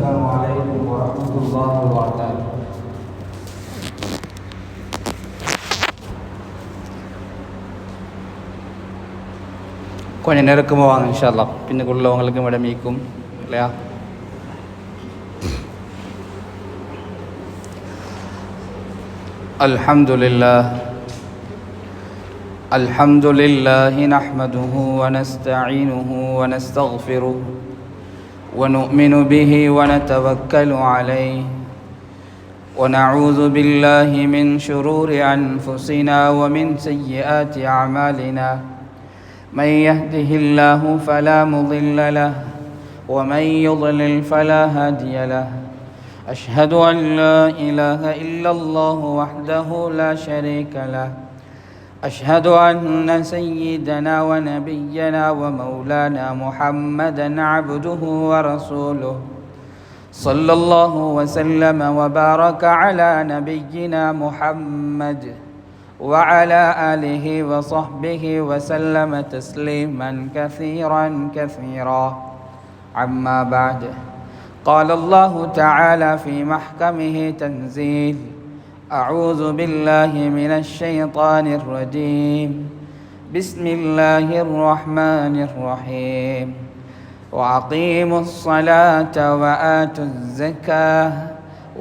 السلام عليكم ورحمة الله وبركاته. கொஞ்சம் நெருக்கமாக வாங்க இன்ஷா அல்லாஹ். பின்னுக்குள்ளவங்களுக்கும் இடம் மீக்கும் இல்லையா? الحمد لله نحمده ونستعينه ونستغفره ونؤمن به ونتوكل عليه ونعوذ بالله من شرور أنفسنا ومن سيئات أعمالنا. من يهده الله فلا مضل له ومن يضلل فلا هادي له. أشهد أن لا إله إلا الله وحده لا شريك له. أشهد أن سيدنا ونبينا ومولانا محمدا عبده ورسوله صلى الله وسلم وبارك على نبينا محمد وعلى آله وصحبه وسلم تسليما كثيرا كثيرا. أما بعد، قال الله تعالى في محكمه تنزيل: أعوذ بالله من الشيطان الرجيم. بسم الله الرحمن الرحيم. وأقيموا الصلاة وآتوا الزكاة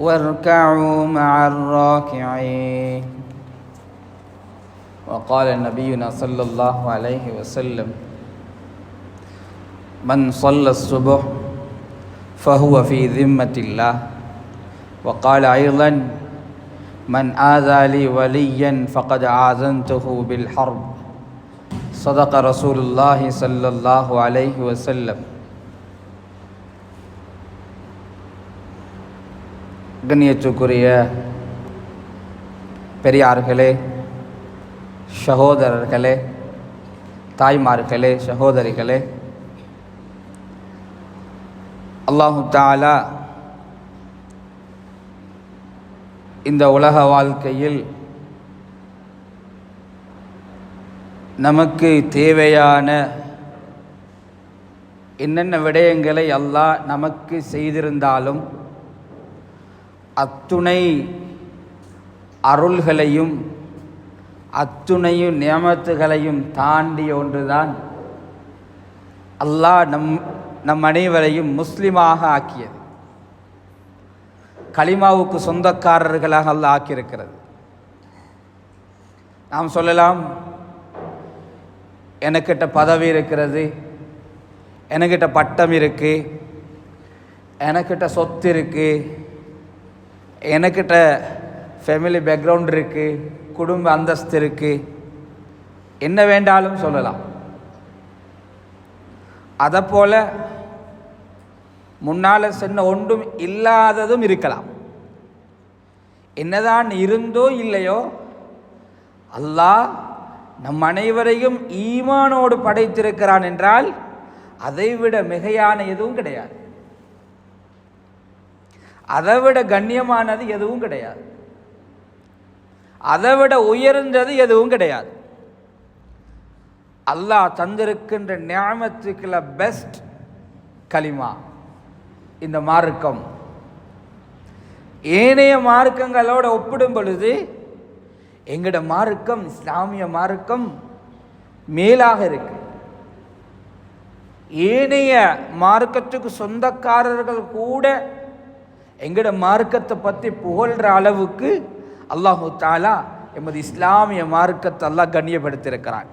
واركعوا مع الراكعين. وقال نبينا صلى الله عليه وسلم: من صلى الصبح فهو في ذمة الله. وقال أيضا: من آذى لي وليا فقد آذنته بالحرب. صدق رسول الله صلى الله عليه وسلم. கண்ணியத்துக்குரிய பெரியார்களே, சகோதரர்களே, தாய்மார்களே, சகோதரிகளே, அல்லாஹு தஆலா இந்த உலக வாழ்க்கையில் நமக்கு தேவையான என்னென்ன விடயங்களை அல்லாஹ் நமக்கு செய்திருந்தாலும் அத்துணை அருள்களையும் அத்துணையும் நியமத்துகளையும் தாண்டிய ஒன்றுதான் அல்லாஹ் நம் அனைவரையும் முஸ்லிமாக ஆக்கியது. கலிமாவுக்கு சொந்தக்காரர்களாக அல்லாஹ் ஆக்கியிருக்கிறது. நாம் சொல்லலாம், எனக்கிட்ட பதவி இருக்கிறது, எனக்கிட்ட பட்டம் இருக்குது, எனக்கிட்ட சொத்து இருக்குது, எனக்கிட்ட ஃபேமிலி பேக்ரவுண்ட் இருக்குது, குடும்ப அந்தஸ்து இருக்குது, என்ன வேண்டாலும் சொல்லலாம். அதை போல முன்னால் சொன்ன ஒன்றும் இல்லாததும் இருக்கலாம். என்னதான் இருந்தோ இல்லையோ, அல்லாஹ் நம் அனைவரையும் ஈமானோடு படைத்திருக்கிறான் என்றால் அதைவிட மிகையான எதுவும் கிடையாது, அதைவிட கண்ணியமானது எதுவும் கிடையாது, அதைவிட உயர்ந்தது எதுவும் கிடையாது. அல்லாஹ் தந்திருக்கின்ற நியாமத்துக்குள்ள பெஸ்ட் கலிமா இந்த மார்க்கம். ஏனைய மார்க்கங்களோட ஒப்பிடும் பொழுது எங்கட மார்க்கம், இஸ்லாமிய மார்க்கம் மேலாக இருக்கு. ஏனைய மார்க்கத்துக்கு சொந்தக்காரர்கள் கூட எங்கட மார்க்கத்தை பற்றி புகழ்கிற அளவுக்கு அல்லாஹு தஆலா எமது இஸ்லாமிய மார்க்கத்தை அல்லாஹ் கண்ணியப்படுத்தியிருக்கிறான்.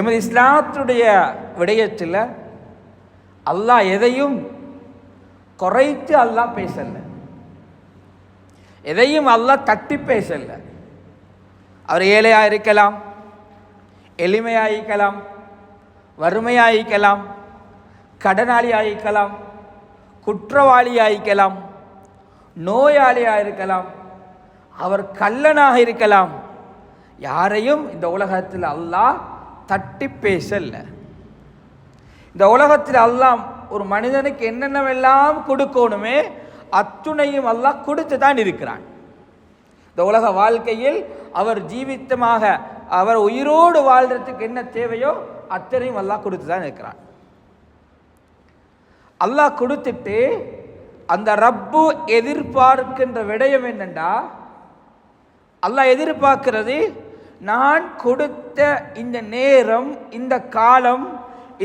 எமது இஸ்லாத்துடைய விடயத்தில் அல்லாஹ் எதையும் குறைத்து அல்லாஹ் பேசல, எதையும் அல்லாஹ் தட்டி பேசல. அவர் ஏழையாக இருக்கலாம், எளிமையாக இருக்கலாம், வறுமையாக இருக்கலாம், கடனாளியாக இருக்கலாம், குற்றவாளியாக இருக்கலாம், நோயாளியாக இருக்கலாம், அவர் கள்ளனாக இருக்கலாம். யாரையும் இந்த உலகத்தில் அல்லாஹ் தட்டி பேசல. இந்த உலகத்தில் அல்லாஹ் ஒரு மனிதனுக்கு என்னென்னவெல்லாம் கொடுக்கணுமே அத்துணையும் அல்லாஹ் கொடுத்து தான் இருக்கிறான். இந்த உலக வாழ்க்கையில் அவர் ஜீவித்தமாக அவர் உயிரோடு வாழ்றதுக்கு என்ன தேவையோ அத்தனையும் அல்லாஹ் கொடுத்து தான் இருக்கிறான். அல்லாஹ் கொடுத்துட்டு அந்த ரப்பு எதிர்பார்க்கின்ற விடயம் என்னண்டா, அல்லாஹ் எதிர்பார்க்கிறது நான் கொடுத்த இந்த நேரம், இந்த காலம்,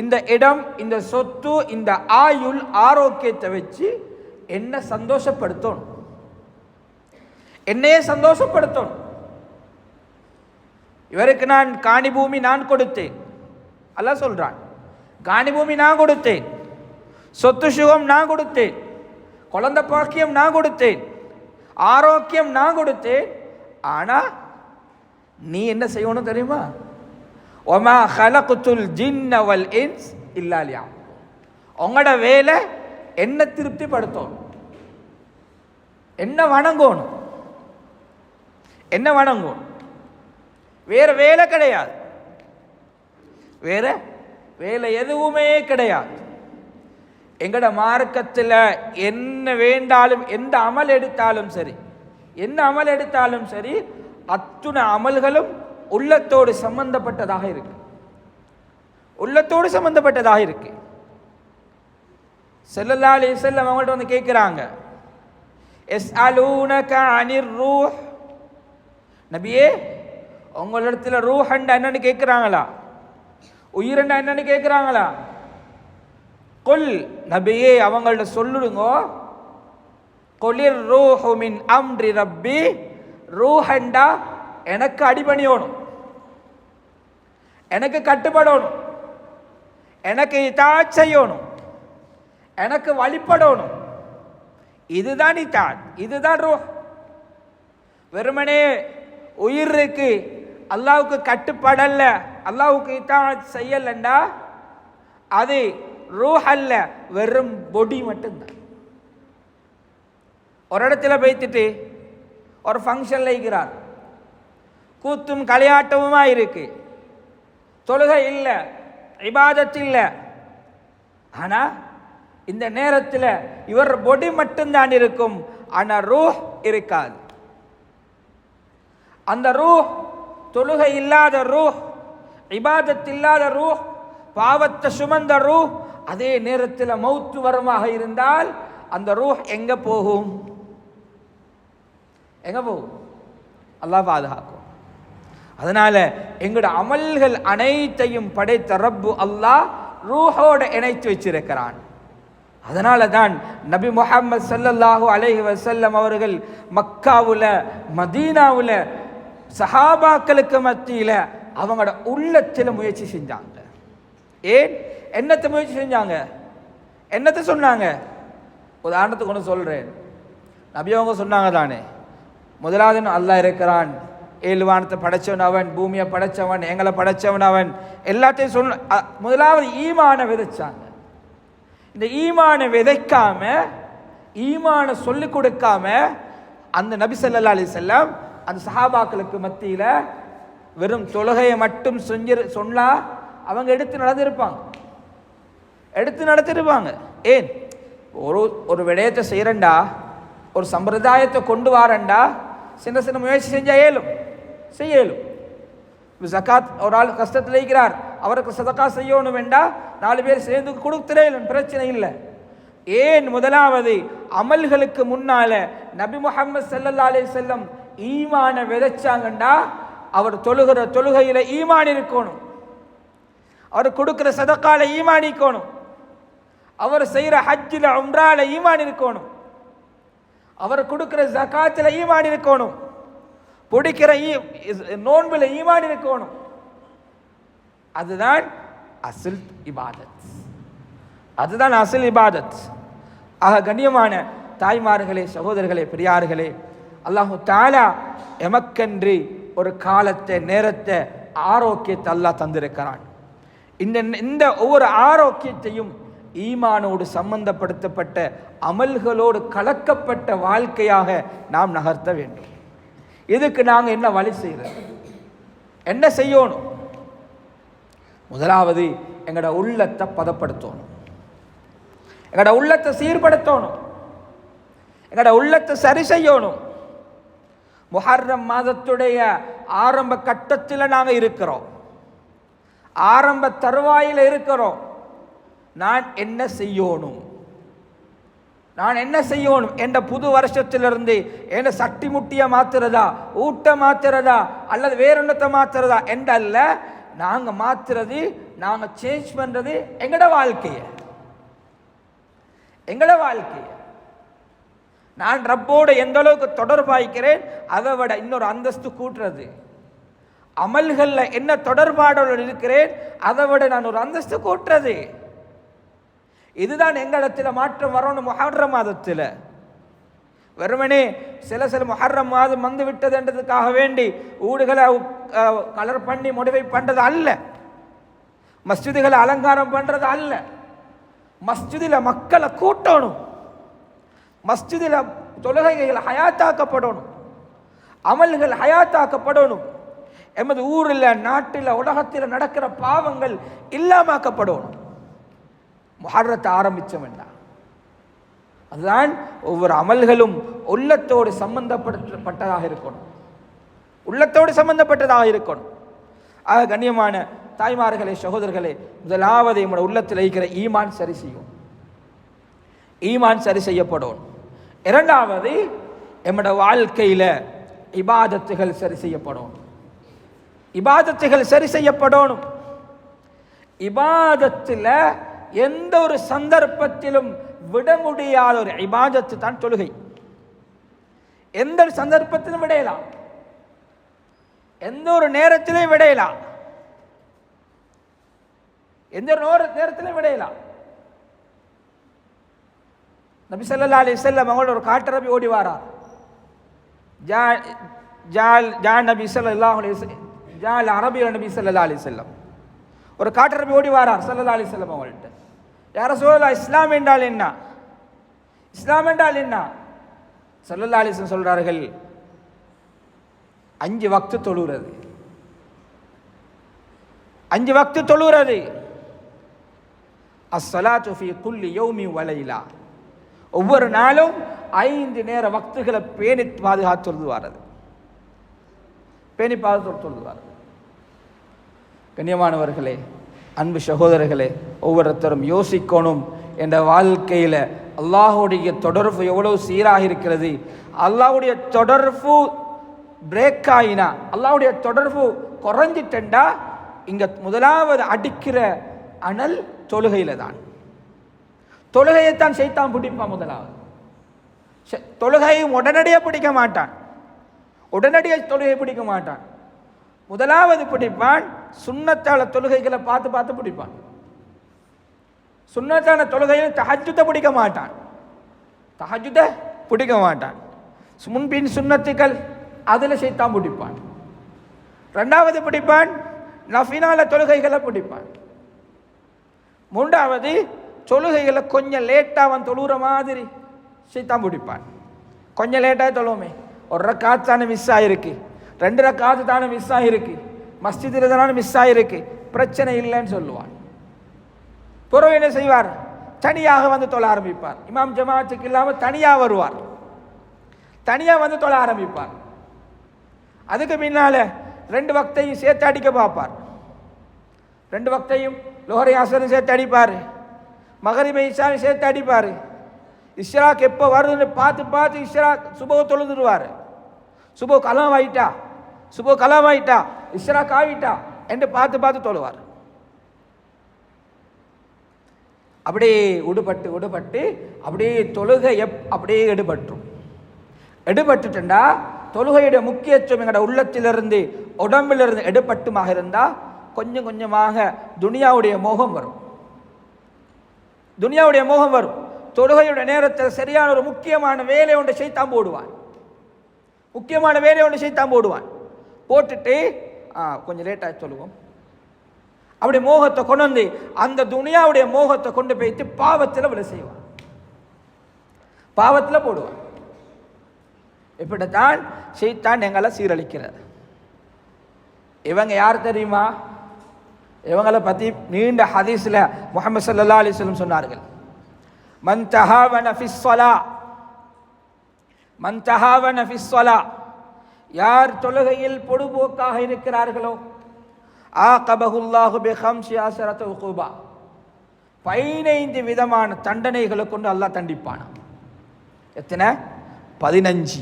இந்த இடம், இந்த சொத்து, இந்த ஆயுள் ஆரோக்கியத்தை வச்சு என்ன சந்தோஷப்படுத்தணும், என்னையே சந்தோஷப்படுத்தணும். இவருக்கு நான் காணி பூமி நான் கொடுத்தேன், அல்லாஹ் சொல்றான். காணி பூமி நான் கொடுத்தேன், சொத்து சுகம் நான் கொடுத்தேன், குழந்தை பாக்கியம் நான் கொடுத்தேன், ஆரோக்கியம் நான் கொடுத்தேன். ஆனா நீ என்ன செய்யணும் தெரியுமா? ஒமா ஹலகுத்துல் ஜின்ன வல் இன்ஸ் இல்லா லியஅபுதூன். உங்களோட வேலை என்ன திருப்திப்படுத்தணும், என்ன வணங்கணும், என்ன வணங்கணும். வேற வேலை கிடையாது, வேற வேலை எதுவுமே கிடையாது. எங்கட மார்க்கத்தில் என்ன வேண்டாலும், எந்த அமல் எடுத்தாலும் சரி, என்ன அமல் எடுத்தாலும் சரி, அத்துணை அமல்களும் உள்ளத்தோடு சம்பந்தப்பட்டதாக இருக்கு, உள்ளத்தோடு சம்பந்தப்பட்டதாக இருக்கு. ஸல்லல்லாஹு அலைஹி வஸல்லம் அவங்கள்ட்ட வந்து கேட்குறாங்க, எஸ்அலூனக அனிர் ரூஹ், நபியே உங்களிடத்துல ரூஹண்டா என்னன்னு கேட்குறாங்களா, உயிரண்டா என்னன்னு கேட்குறாங்களா? குல், நபியே அவங்கள்ட்ட சொல்லுடுங்க, குலிர் ரூஹு மின் அம்ரி ரப்பி, ரூஹண்டா எனக்கு அடிபணியணும், எனக்கு கட்டுப்படணும், எனக்கு இதாத் செய்யணும், எனக்கு வழிபடணும். இதுதான் இதாத், இதுதான் ரூஹ். வெறுமனே உயிர் இருக்கு, அல்லாவுக்கு கட்டுப்படல, அல்லாவுக்கு இதாத் செய்யலண்டா அது ரூஹ் அல்ல, வெறும் பொடி மட்டும்தான். ஒரு இடத்துல போய்த்துட்டு ஒரு ஃபங்க்ஷன்ல இருக்கிறார், கூத்தும் களியாட்டமுமா இருக்கு, தொழுகை இல்லை, இபாதத் இல்லை. ஆனா இந்த நேரத்தில் இவர் பொடி மட்டும்தான் இருக்கும், ஆனா ரூஹ் இருக்காது. அந்த ரூஹ் தொழுகை இல்லாத ரூஹ், இபாதத் இல்லாத ரூஹ், பாவத்தை சுமந்த ரூஹ், அதே நேரத்தில் மௌத்து வரமாக இருந்தால் அந்த ரூஹ் எங்க போகும்? எங்க போகும்? அல்லாஹ் பாதுகாக்கும். அதனால எங்களோட அமல்கள் அனைத்தையும் படைத்த ரப்பு அல்லாஹ் ரூஹோட இணைத்து வச்சிருக்கிறான். அதனால தான் நபி முஹம்மது ஸல்லல்லாஹு அலைஹி வஸல்லம் அவர்கள் மக்காவுல மதீனாவுல சஹாபாக்களுக்கு மத்தியில அவங்களோட உள்ளத்தில் முயற்சி செஞ்சாங்க. ஏன் என்னத்தை முயற்சி செஞ்சாங்க? என்னத்தை சொன்னாங்க? உதாரணத்துக்கு ஒன்று சொல்றேன். நபி அவங்க சொன்னாங்க தானே, முதலாவது அல்லாஹ் இருக்கிறான், 7 வானத்தை படைச்சவன் அவன், பூமியை படைச்சவன், எங்களை படைச்சவன் அவன், எல்லாத்தையும் சொன்ன. முதலாவது ஈமான விதைச்சாங்க. இந்த ஈமான விதைக்காம, ஈமான சொல்லிக் கொடுக்காம அந்த நபி ஸல்லல்லாஹு அலைஹி வஸல்லம் அந்த சஹாபாக்களுக்கு மத்தியில வெறும் தொழுகையை மட்டும் சொன்னா அவங்க எடுத்து நடத்திருப்பாங்க. ஏன் ஒரு விடயத்தை செய்யறண்டா, ஒரு சம்பிரதாயத்தை கொண்டு வரண்டா, சின்ன சின்ன முயற்சி செஞ்சா செய்யலும். ஜகாத், ஒரு ஆள் கஷ்டத்தில் இருக்கிறார், அவருக்கு சதகா செய்யணும் வேண்டா, 4 பேர் சேர்ந்து கொடுத்துறேன், பிரச்சனை இல்லை. ஏன் முதலாவது அமல்களுக்கு முன்னால நபி முஹம்மது ஸல்லல்லாஹு அலைஹி வஸல்லம் ஈமான விதைச்சாங்கண்டா, அவர் தொழுகிற தொழுகையில ஈமான் இருக்கணும், அவர் கொடுக்கிற சதகால ஈமான் இருக்கணும், அவர் செய்யற ஹஜ்ஜில உம்ரால ஈமான் இருக்கணும், அவர் கொடுக்கிற ஜகாத்துல ஈமான் இருக்கணும், பிடிக்கிற நோன்பில் ஈமான் இருக்கணும். அதுதான் அசல் இபாதத், அதுதான் அசல் இபாதத். ஆக கண்ணியமான தாய்மார்களே, சகோதரர்களே, பெரியார்களே, அல்லாஹு தஆலா எமக்கென்று ஒரு காலத்தை, நேரத்தை, ஆரோக்கியத்தை அல்லாஹ் தந்திருக்கிறான். இந்த ஒவ்வொரு ஆரோக்கியத்தையும் ஈமானோடு சம்பந்தப்படுத்தப்பட்ட அமல்களோடு கலக்கப்பட்ட வாழ்க்கையாக நாம் நகர்த்த வேண்டும். இதுக்கு நாங்கள் என்ன வழி செய்யறது, என்ன செய்யணும்? முதலாவது எங்களோட உள்ளத்தை பதப்படுத்தணும், எங்களோட உள்ளத்தை சீர்படுத்தணும், எங்களோட உள்ளத்தை சரி செய்யணும். முஹர்ரம் மாதத்துடைய ஆரம்ப கட்டத்தில் நாங்கள் இருக்கிறோம், ஆரம்ப தருவாயில் இருக்கிறோம். நான் என்ன செய்யணும்? நான் என்ன செய்யணும் என்ற புது வருஷத்திலிருந்து என்ன சட்டி முட்டிய மாத்துறதா, ஊட்ட மாத்துறதா, அல்லது வேறொன்னத்தை மாத்துறதா என்றல்ல. நாங்க மாத்துறது, நாங்க சேஞ்ச் பண்றது எங்கட வாழ்க்கைய. நான் ரப்போட எந்த அளவுக்கு தொடர்பாய்க்கிறேன் அதை விட இன்னொரு அந்தஸ்து கூட்டுறது. அமல்கள்ல என்ன தொடர்பாடோடு இருக்கிறேன் அதை விட நான் ஒரு அந்தஸ்து கூட்டுறது. இதுதான் எங்களிடத்தில் மாற்றம் வரணும். முஹர்ரம் மாதத்தில் வெறுமனே சில முஹர்ரம் மாதம் வந்து விட்டது என்றதுக்காக வேண்டி ஊடுகளை கலர் பண்ணி முடிவை பண்றது அல்ல, மஸ்ஜிதுகளை அலங்காரம் பண்றது அல்ல. மஸ்ஜிதில் மக்களை கூட்டணும், மஸ்ஜிதில் தொழுகைகள் ஹயாத்தாக்கப்படணும், அமல்கள் ஹயாத்தாக்கப்படணும். எமது ஊரில், நாட்டில், உலகத்தில் நடக்கிற பாவங்கள் இல்லாமக்கப்படணும். முஹர்ரத்தை ஆரம்பிச்சோம் வேண்டாம். அதுதான் ஒவ்வொரு அமல்களும் உள்ளத்தோடு சம்பந்தப்பட்டதாக இருக்கணும், உள்ளத்தோடு சம்பந்தப்பட்டதாக இருக்கணும். ஆக கண்ணியமான தாய்மார்களே, சகோதரர்களே, முதலாவது நம்முடைய உள்ளத்தில் இருக்கிற ஈமான் சரி செய்யும், ஈமான் சரி செய்யப்படும். இரண்டாவது நம்முடைய வாழ்க்கையில இபாதத்துகள் சரி செய்யப்படும், இபாதத்துகள் சரி செய்யப்படணும். இபாதத்தில் எந்த ஒரு சந்தர்ப்பத்திலும் விட முடியாத ஒரு இபாதத்து தான் தொழுகை. எந்த ஒரு சந்தர்ப்பத்திலும் விடையலாம், எந்த ஒரு நேரத்திலும் விடையலாம், எந்த ஒரு நேரத்திலும் விடையலாம். நபி ஸல்லல்லாஹு அலைஹி வஸல்லம் அவங்களோட ஒரு காட்டரபி ஓடி வாரார். நபி ஸல்லல்லாஹு அலைஹி வஸல்லம் ஜால் அரபி நபி ஸல்லல்லாஹு அலைஹி வஸல்லம் ஒரு காட்டரபி ஓடி வாரார் ஸல்லல்லாஹு அலைஹி வஸல்லம் அவங்கள்ட்ட. யா ரசூலல்லாஹ், இஸ்லாம் என்றால் என்ன? இஸ்லாம் என்றால் என்ன? ஸல்லல்லாஹு அலைஹி வஸல்லம் சொல்றார்கள், 5 வக்து தொழுகிறது, 5 வக்து தொழுகிறது. அஸ்ஸலாத்து ஃபீ குல்லி யௌமி வ லைலா, ஒவ்வொரு நாளும் 5 நேர வக்துகளை பேணி பாதுகாத்து தொழுவாரது, பேணி பாதுகாத்து தொழுவார். கண்ணியமானவர்களே, அன்பு சகோதரர்களே, ஒவ்வொருத்தரும் யோசிக்கணும், என்ற வாழ்க்கையில் அல்லாஹுடைய தொடர்பு எவ்வளவு சீராக இருக்கிறது. அல்லாஹுடைய தொடர்பு பிரேக் ஆயினா, அல்லாஹுடைய தொடர்பு குறைஞ்சிட்டா, இங்க முதலாவது அடிக்கிற அனல் தொழுகையில தான். தொழுகையைத்தான் சைத்தான் பிடிப்பான். முதலாவது தொழுகையும் உடனடியாக பிடிக்க மாட்டான், உடனடியாக தொழுகை பிடிக்க மாட்டான். முதலாவது பிடிப்பான் சுன்னத்தால தொழுகைகளை பார்த்து பார்த்து பிடிப்பான். சுன்னத்தான தொழுகையில் தஹஜ்ஜுதை பிடிக்க மாட்டான், தஹஜ்ஜுதை பிடிக்க மாட்டான். முன்பின் சுன்னத்துக்கள் அதில் சைத்தான் பிடிப்பான். ரெண்டாவது பிடிப்பான் நஃபினால தொழுகைகளை பிடிப்பான். மூன்றாவது தொழுகைகளை கொஞ்சம் லேட்டாக அவன் தொழுகிற மாதிரி சைத்தான் பிடிப்பான். கொஞ்சம் லேட்டாக தொழுவோமே, ஒரு ரக்காத்து தானே மிஸ் ஆகிருக்கு, 2 ரக்காத்து தானே மிஸ் ஆகிருக்கு, மஸ்ஜிதில் தானே மிஸ் ஆகிருக்கு, பிரச்சனை இல்லைன்னு சொல்லுவான். பிறகு என்ன செய்வார்? தனியாக வந்து தொழ ஆரம்பிப்பார். இமாம் ஜமாத்துக்கு இல்லாமல் தனியாக வருவார், தனியாக வந்து தொழ ஆரம்பிப்பார். அதுக்கு பின்னால 2 வக்தையும் சேர்த்து அடிக்க பார்ப்பார். 2 வக்தையும் லோஹரை அசரும் சேர்த்து அடிப்பார், மகரிபை இஷாவை சேர்த்து அடிப்பார். இஷ்ராக் எப்போ வருதுன்னு பார்த்து பார்த்து இஷ்ராக் சுபோ தொழுதுருவார். சுபோ கலாம் ஆயிட்டா, சுபோ கலாம் ஆயிட்டா, இஷ்ராக் ஆகிட்டா என்று பார்த்து பார்த்து தொழுவார். அப்படியே உடுபட்டு உடுபட்டு அப்படியே தொழுகை அப்படியே எடுபட்டுரும். எடுபட்டுட்டா தொழுகையுடைய முக்கியத்துவம் எங்களோட உள்ளத்திலிருந்து உடம்பிலிருந்து எடுபட்டுமாக இருந்தால் கொஞ்சம் கொஞ்சமாக துனியாவுடைய மோகம் வரும், துனியாவுடைய மோகம் வரும். தொழுகையுடைய நேரத்தில் சரியான ஒரு முக்கியமான வேலை ஒன்றை செய்தான் போடுவான், முக்கியமான வேலை ஒன்றை செய்தான் போடுவான். போட்டுட்டு கொஞ்சம் லேட்டாக சொல்லுவோம், அப்படி மோகத்தை கொண்டு வந்து அந்த துனியாவுடைய மோகத்தை கொண்டு போய்த்து பாவத்தில் விட செய்வான், பாவத்தில் போடுவான். இப்படித்தான் ஷைத்தான் எங்களை சீரழிக்கிறது. இவங்க யார் தெரியுமா? இவங்களை பற்றி நீண்ட ஹதீஸில் முஹம்மது ஸல்லல்லாஹு அலைஹி வஸல்லம் சொன்னார்கள், மன் தஹாவன ஃபிஸ்ஸலா, மன் தஹாவன ஃபிஸ்ஸலா, யார் தொழுகையில் பொடுபோக்காக இருக்கிறார்களோ, ஆகபஹுல்லாஹு பிஹம்ஸி அஸரத உகூபா, 15 விதமான தண்டனைகளை கொண்டு அல்லாஹ் தண்டிப்பான். எத்தனை? 15.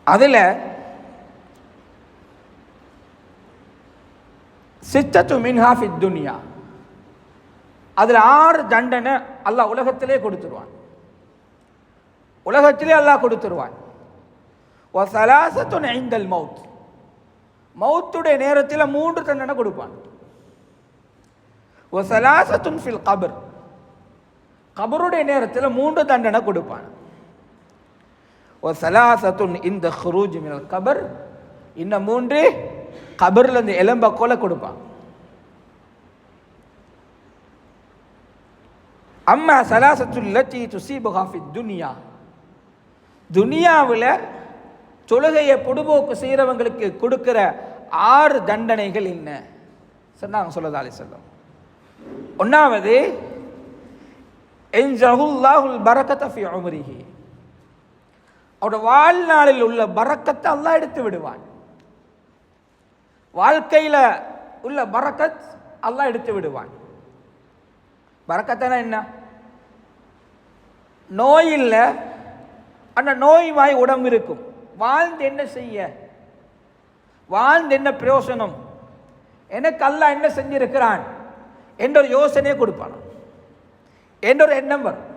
அதில் சித்தத்து மின்ஹா ஃபித் துன்யா, அதில் 6 தண்டனை அல்லாஹ் உலகத்திலே கொடுத்துருவான். உலகத்திலே அல்லாஹ் கொடுத்துருவான். வ ஸலாஸத்துன் இன்தல் மௌத், மௌத்துடைய நேரத்தில் 3 தண்டனை கொடுப்பான். வ ஸலாஸத்துன் ஃபில் கபர், கபருடைய நேரத்தில் 3 தண்டனை கொடுப்பான். வ ஸலாஸத்துன் இன்த ஹுரூஜ் மினல் கபர், இன்னும் 3 கபர்லேருந்து எலும்ப கொலை கொடுப்பான். அம்மா ஸலாஸத்துல் லத்தி துஸீபுஹா ஃபித் துன்யா, துனியாவில் தொழுகையை பொடுபோக்கு செய்கிறவங்களுக்கு கொடுக்கிற 6 தண்டனைகள் என்ன சொன்னாங்க ஸல்லல்லாஹு அலைஹி வஸல்லம். 1வது இன்ஜஹுல்லாஹுல் பரக்கத ஃபி உம்ரிஹி, அவருடைய வாழ்நாளில் உள்ள பரக்கத்தை அல்லாஹ் எடுத்து விடுவான். வாழ்க்கையில் உள்ள பரக்கத் அல்லாஹ் எடுத்து விடுவான். பரக்கத்தான என்ன? நோய் இல்லை, அந்த நோய்வாய் உடம்பு இருக்கும். வாழ்ந்து என்ன செய்ய, வாழ்ந்து என்ன பிரயோசனம், எனக்கு அல்லாஹ் என்ன செஞ்சிருக்கிறான் என்ற ஒரு யோசனையை கொடுப்பான், என்ற ஒரு எண்ணம் வரும்.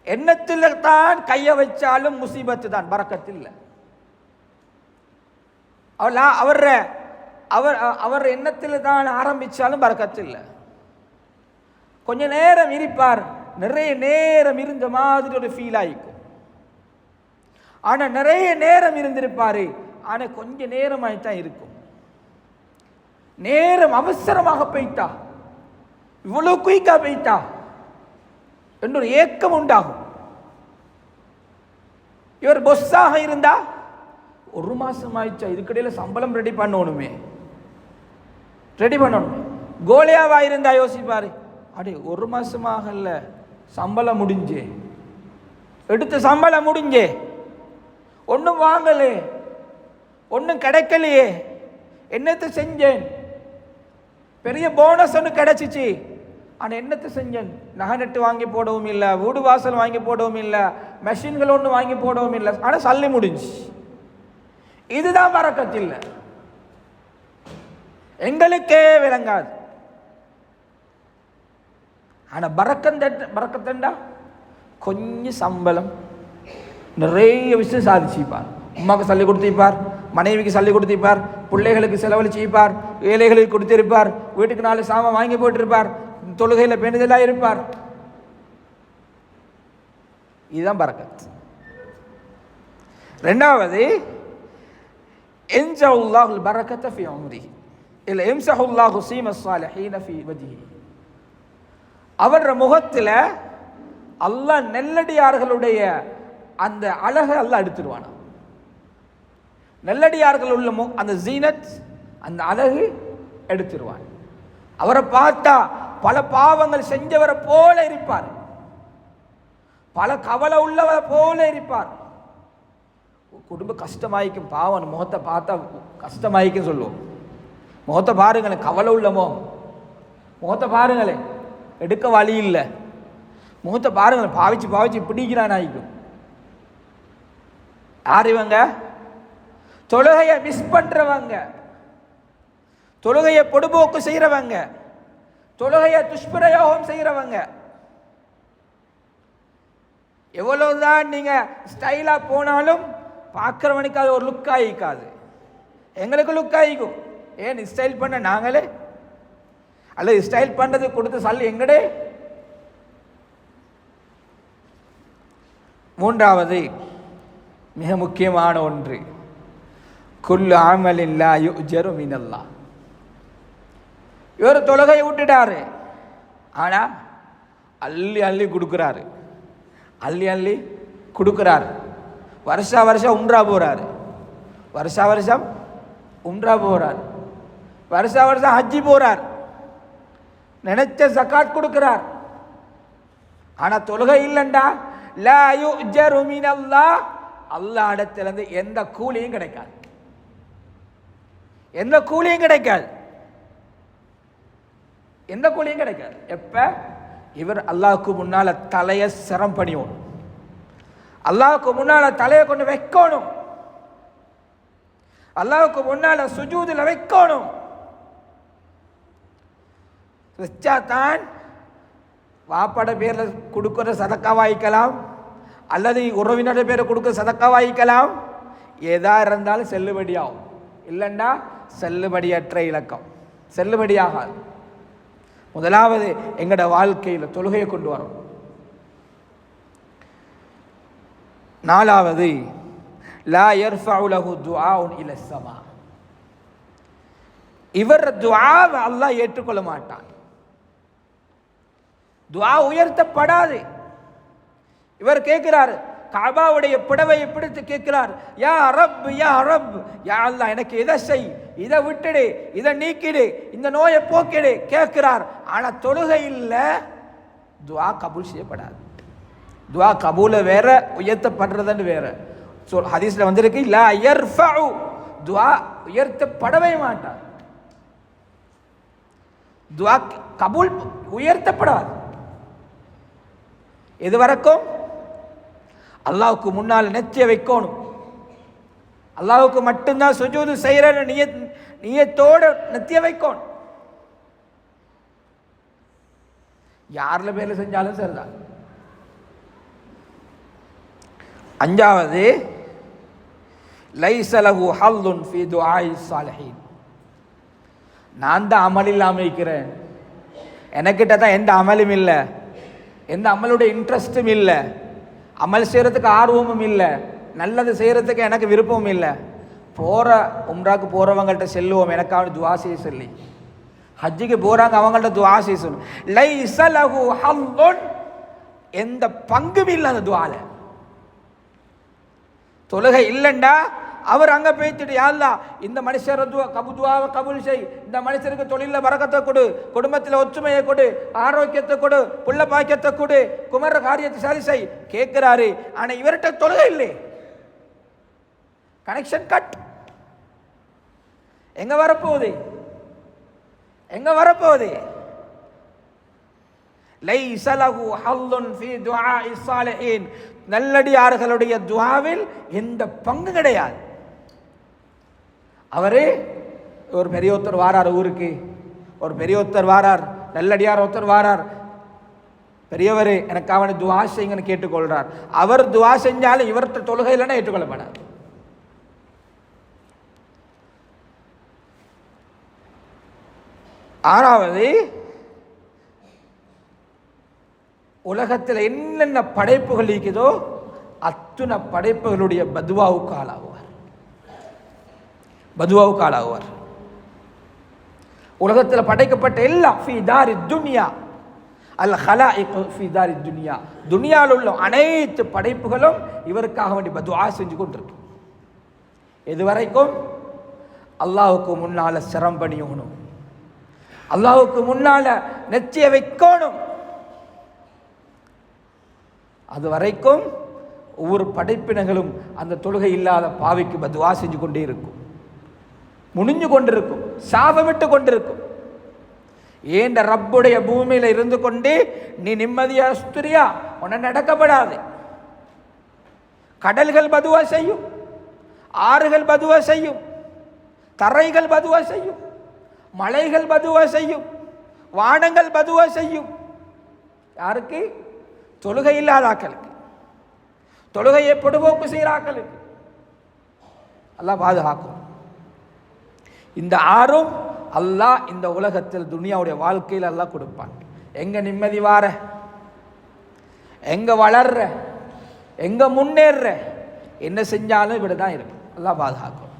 எண்ணத்தில் தான் கையை வச்சாலும் முசீபத்து தான், பரக்கத்து இல்லை. அவர் எண்ணத்தில் தான் ஆரம்பித்தாலும் பரக்கத்து இல்லை. கொஞ்ச நேரம் இருப்பார், நிறைய நேரம் இருந்த மாதிரி ஒரு ஃபீல் ஆகிக்கும். ஆனால் நிறைய நேரம் இருந்திருப்பாரு, ஆனால் கொஞ்ச நேரமாய்த்தான் இருக்கும். நேரம் அவசரமாக போயிட்டா, இவ்வளவு குயிக்கா போயிட்டா என்ற ஒரு ஏக்கம் உண்டாகும். இவர் பொஸ்ஸாக இருந்தா 1 மாசம் ஆயிடுச்சா, இதுக்கிடையில் சம்பளம் ரெடி பண்ணணுமே, ரெடி பண்ணணும். கோலியாவா இருந்தா யோசிப்பாரு, அடே 1 மாசமாக இல்லை, சம்பளம் முடிஞ்சே, எடுத்த சம்பளம் முடிஞ்சே, ஒன்றும் வாங்கலே, ஒன்றும் கிடைக்கலையே, என்னத்தை செஞ்சேன், பெரிய போனஸ் ஒன்று கிடைச்சிச்சு, ஆனால் என்னத்தை செஞ்சேன், நகை நட்டு வாங்கி போடவும் இல்லை, வீடு வாசல் வாங்கி போடவும் இல்லை, மெஷின்கள் ஒன்று வாங்கி போடவும் இல்லை, ஆனால் சல்லி முடிஞ்சு. இதுதான் பரக்கத்து இல்லை, எங்களுக்கே விளங்காது. ஆனால் பரக்கத்தண்டா கொஞ்சம் சம்பளம், நிறைய விஷயம் சாதிச்சுப்பார். உமாவுக்கு சொல்லி கொடுத்திருப்பார், மனைவிக்கு சொல்லி கொடுத்திருப்பார், பிள்ளைகளுக்கு செலவழிச்சிருப்பார், ஏழைகளுக்கு கொடுத்திருப்பார், வீட்டுக்கு 4 சாமான் வாங்கி போட்டிருப்பார், தொழுகையில் பேணுதலாக இருப்பார். இதுதான் பரக்கத். 2வது இன்ஜஹுல்லாஹுல் பரக்கத ஃபி உம்ரிஹி இல்ல இம்ஸஹுல்லாஹு ஸீமஸ் ஸாலிஹீன ஃபி வஜ்ஹி, அவர முகத்தில் அல்லாஹ் நெல்லடியார்களுடைய அந்த அழகை அல்லாஹ் எடுத்துருவானா. நெல்லடியார்கள் உள்ள அந்த ஜீனத், அந்த அழகு எடுத்துருவான். அவரை பார்த்தா பல பாவங்கள் செஞ்சவரை போல இருப்பார், பல கவலை உள்ளவரை போல இருப்பார். குடும்ப கஷ்டமாயிக்கும், பாவன் முகத்தை பார்த்தா கஷ்டமாயிக்கும் சொல்லுவோம். முகத்தை பாருங்களேன், கவலை உள்ள முகத்தை பாருங்களேன், எடுக்க வழி இல்லை. முகத்தை பாருங்களேன், பாவிச்சு பாவிச்சு பிடிக்கிறான் ஆயிக்கும். யார் இவங்க? தொழுகையை மிஸ் பண்றவங்க, தொழுகையை பொடுபோக்கு செய்யறவங்க, தொழுகையை துஷ்பிரயோகம் செய்யறவங்க. எவ்வளவுதான் நீங்க ஸ்டைலா போனாலும் பார்க்கிறவனுக்கு அது ஒரு லுக் ஆகிக்காது. எங்களுக்கு லுக் ஆகிக்கும். ஏன் ஸ்டைல் பண்ண நாங்களே, அல்லது ஸ்டைல் பண்றது கொடுத்து சொல்லி எங்கடே. 3வது மிக முக்கியமான ஒன்று, குல்லு அமலின் லா யுஜரு மினல்லாஹ். இவர் தொழுகையை விட்டுட்டாரு, ஆனா அள்ளி அள்ளி கொடுக்குறாரு, அள்ளி அள்ளி கொடுக்குறாரு. வருஷம் உம்ரா போறாரு, வருஷம் உம்ரா போறார், வருஷம் ஹஜ்ஜி போறார், நினைச்ச ஜகாத் கொடுக்கிறார். ஆனா தொழுகை இல்லைண்டா லா யுஜரு மினல்லாஹ், அல்லாஹ் இடத்திலிருந்து எந்த கூலியும் கிடைக்காது, எந்த கூலியும் கிடைக்காது, எந்த கூலியும் கிடைக்காது. எப்ப இவர் அல்லாஹ்வுக்கு முன்னால தலையை சிரம் பண்ணியோணும், அல்லாஹ்வுக்கு முன்னால தலையை கொண்டு வைக்கணும், அல்லாஹ்வுக்கு முன்னால சுஜூதுல வைக்கணும். வச்சாதான் வாப்பாட பேர்ல கொடுக்கிற சதக்கா வாய்க்கலாம், அல்லது உறவினோட பேரை கொடுக்க சதக்கா வாய்க்கலாம். ஏதா இருந்தாலும் செல்லுபடியாகும், இல்லைண்டா செல்லுபடியற்ற இலக்கம், செல்லுபடியாகாது. முதலாவது எங்கட வாழ்க்கையில் தொழுகையை கொண்டு வரும். நாலாவது லா யர்ஃபஉ லஹு துஆஉன் இலா ஸமா, இவர் துஆவை அல்லாஹ் ஏற்றுக்கொள்ள மாட்டான், துஆ உயர்த்தப்படாது. இவர் கேட்கிறார், காபாவுடைய புடவையை பிடித்து கேட்கிறார், யா ரப் யா ரப், யா அல்லாஹ் எனக்கு இதை செய், இதை விட்டுடு, இதை நீக்கிடு, இந்த நோயை போக்கிடு கேட்கிறார். ஆனா தொழுகை இல்லை, துஆ கபூல் செய்யப்படாது. துஆ கபூல வேற, உயர்த்தப்படுறதுன்னு வேற. ஹதீஸ்ல வந்திருக்கு லா யர்ஃபஉ, துஆ உயர்த்தப்படவே மாட்டார், துஆ கபூல் உயர்த்தப்படாது. எது வரைக்கும்? அல்லாஹ்வுக்கு முன்னால் நெத்திய வைக்கணும், அல்லாஹ்வுக்கு மட்டும்தான் சுஜூது செய்யற நியத்தோட நெத்திய வைக்கணும். யார்ல பேர்ல செஞ்சாலும் சரிதான். அஞ்சாவது லைஸ லஹு ஹல்லுன் ஃபீ துஆஇ ஸாலிஹீன், நான் தான் அமல் இல்லாம இருக்கிறேன், எனக்கிட்ட தான் எந்த அமலும் இல்லை, எந்த அமலுடைய இன்ட்ரெஸ்டும் இல்லை, அமல் செய்கிறதுக்கு ஆர்வமும் இல்லை, நல்லது செய்கிறதுக்கு எனக்கு விருப்பமும் இல்லை. போகிற உம்ராக்கு போகிறவங்கள்ட்ட செல்லுவோம், எனக்காக துஆ செய்ய சொல்லி. ஹஜ்ஜுக்கு போகிறாங்க, அவங்கள்ட்ட துஆ செய்ய சொல்லணும். லைஸ லஹு ஹல்லுன், எந்த பங்கும் இல்லை அந்த துஆல. தொழுகை இல்லைண்டா அவர் அங்கே போய்த்துட்டு, யா அல்லாஹ் இந்த மனுஷர் துஆவை கபூல் செய், இந்த மனுஷருக்கு தொழிலில் பரக்கத்தை கொடு, குடும்பத்தில் ஒற்றுமையை கொடு, ஆரோக்கியத்தை கொடு, புள்ள பாக்கியத்தை கொடு, குமர காரியத்தை சரி செய் கேட்கிறாரு. ஆனால் இவர்கிட்ட தொழுகை இல்லை, கனெக்ஷன் கட். எங்க வரப்போகுது? எங்க வரப்போகுது? லைஸ லஹு ஹல்லுன் ஃபீ துஆஇ ஸாலிஹீன், நல்லடியார்களுடைய துஆவில் எந்த பங்கு கிடையாது. அவரே ஒரு பெரிய ஒருத்தர் வாரார், ஊருக்கு ஒரு பெரிய ஒருத்தர் வாரார், நல்லடியார் ஒருத்தர் வாரார், பெரியவர் எனக்கு அவனை துஆ செய்யுங்கன்னு கேட்டுக்கொள்றார். அவர் துஆ செஞ்சாலும் இவர்கிட்ட தொழுகை இல்லைன்னா ஏற்றுக்கொள்ளப்படாது. ஆறாவது, உலகத்தில் என்னென்ன படைப்புகள் இருக்குதோ அத்துணை படைப்புகளுடைய பதுவாவுக்கு ஆளாகுவார், பதுவாவுக்கு ஆளாகுவார். உலகத்தில் படைக்கப்பட்ட எல்லாம் ஃபீ தாரி துன்யா, அல் ஹலாயிக் ஃபீ தாரி துன்யா, துனியாவில் உள்ள அனைத்து படைப்புகளும் இவருக்காக வேண்டி பதுவா செஞ்சு கொண்டிருக்கு. எது வரைக்கும்? அல்லாஹ்வுக்கு முன்னால சிரம் பணியணும், அல்லாஹ்வுக்கு முன்னால நெத்திய வைக்கணும். அது வரைக்கும் ஒவ்வொரு படைப்பினங்களும் அந்த தொழுகை இல்லாத பாவிக்கு பதுவா செஞ்சு கொண்டே இருக்கும், முடிஞ்சு கொண்டிருக்கும், சாபமிட்டு கொண்டிருக்கும். ஏண்ட ரப்புடைய பூமியில இருந்து கொண்டே நீ நிம்மதியா சுத்துறியா? உன்னை நடக்கப்படாது. கடல்கள் பதுவா செய்யும், ஆறுகள் பதுவா செய்யும், தரைகள் பதுவா செய்யும், மலைகள் பதுவா செய்யும், வானங்கள் பதுவா செய்யும். யாருக்கு? தொழுகை இல்லாதாக்களுக்கு, தொழுகையை பொடுபோக்கு செய்கிறாக்களுக்கு. அல்லாஹ் பாதுகாக்கும். இந்த ஆறும் அல்லாஹ் இந்த உலகத்தில் துனியாவுடைய வாழ்க்கையில் அல்லாஹ் கொடுப்பான். எங்க நிம்மதி வார, எங்க வளர்ற, எங்க முன்னேற, என்ன செஞ்சாலும் இப்படிதான் இருக்கு. அல்லாஹ் பாதுகாக்கும்.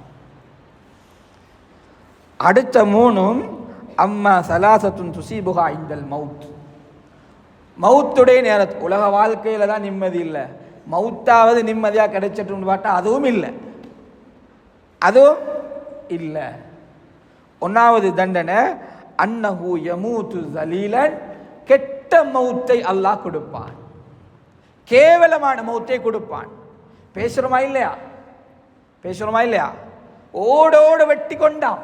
அடுத்த மூணும் அம்மா சலாசத்துன் துசீபுகா இந்தல் மவுத், மவுத்துடைய நேரத்து. உலக வாழ்க்கையில தான் நிம்மதி இல்லை, மவுத்தாவது நிம்மதியாக கிடைச்சிட்டு பார்த்தா அதுவும் இல்லை, அதுவும் இல்லை. ஒன்னாவது தண்டனை அன்னஹு யமூத்து ஜலீலன், கெட்ட மவுத்தை அல்லாஹ் கொடுப்பான், கேவலமான மவுத்தை கொடுப்பான். பேசுறோமா இல்லையா? பேசுறோமா இல்லையா? ஓடோடு வெட்டி கொண்டான்,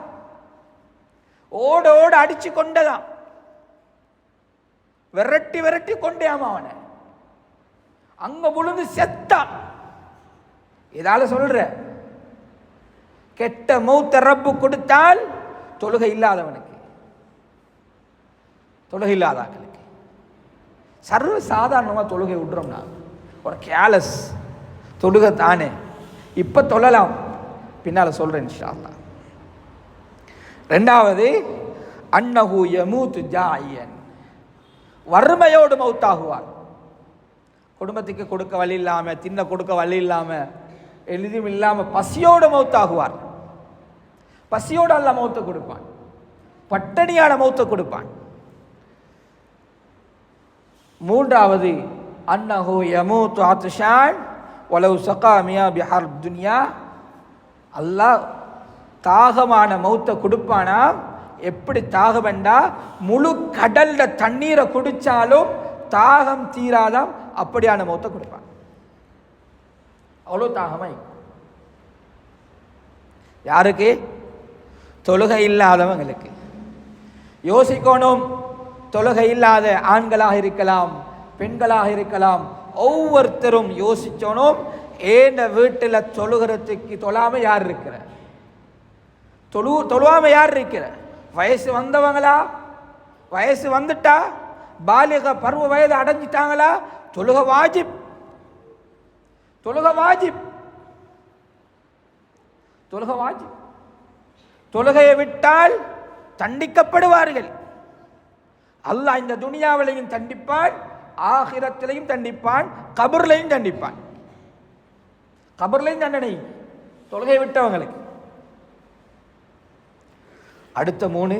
ஓடோடு அடிச்சு கொண்டதாம், விரட்டி விரட்டி கொண்டேயாம அவனை அங்க விழுந்து செத்தான். இதால சொல்ற கெட்ட மௌத்த ரப்பு கொடுத்தால் தொழுகை இல்லாதவனுக்கு, தொழுகை இல்லாதாக்களுக்கு சர்வ சாதாரணமா தொழுகை விடுறோம்னா ஒரு கேலஸ் தொழுகை தானே. இப்ப தொழலாம், பின்னால சொல்றேன் இன்ஷா அல்லாஹ். ரெண்டாவது அன்னஹு யமூத் ஜாயன், வறுமையோடு மௌத்தாகுவார். குடும்பத்துக்கு கொடுக்க வழி இல்லாம, தின்ன கொடுக்க வழி இல்லாம, எளிதும் இல்லாம பசியோடு மௌத்தாகுவார். பசியோடு அல்ல மௌத்த கொடுப்பான், பட்டணியான மௌத்த கொடுப்பான். மூன்றாவது அன்னஹு யமூத் ஆத்ஷான் வலவ் ஸகா மியா பிஹர் துன்யா, அல்லாஹ் தாகமான மௌத்த கொடுப்பானா. எப்படி தாகம்டா, முழு கடல்ல தண்ணீரை குடிச்சாலும் தாகம் தீராதான், அப்படியான மௌத்த கொடுப்பான். அவ்வளோ தாகமாய். யாருக்கு? தொழுகை இல்லாதவங்களுக்கு. யோசிக்கணும், தொழுகை இல்லாத ஆண்களாக இருக்கலாம், பெண்களாக இருக்கலாம், ஒவ்வொருத்தரும் யோசிச்சோனும். ஏன் வீட்டில் தொழுகிறதுக்கு தொழாம யார் இருக்கிற? தொழுவாம யார் இருக்கிற? வயசு வந்தவங்களா? வயசு வந்துட்டா, பாலிக பருவ வயது அடைஞ்சிட்டாங்களா? தொழுக வாஜிப், தொழுக வாஜிப், தொழுக வாஜிப். தொழுகையை விட்டால் தண்டிக்கப்படுவார்கள். அல்லாஹ் இந்த துனியாவிலையும் தண்டிப்பான், ஆகிரத்திலையும் தண்டிப்பான், கபர்லையும் தண்டிப்பான். கபர்லையும் தண்டனை தொழுகை விட்டவங்களுக்கு. அடுத்த 3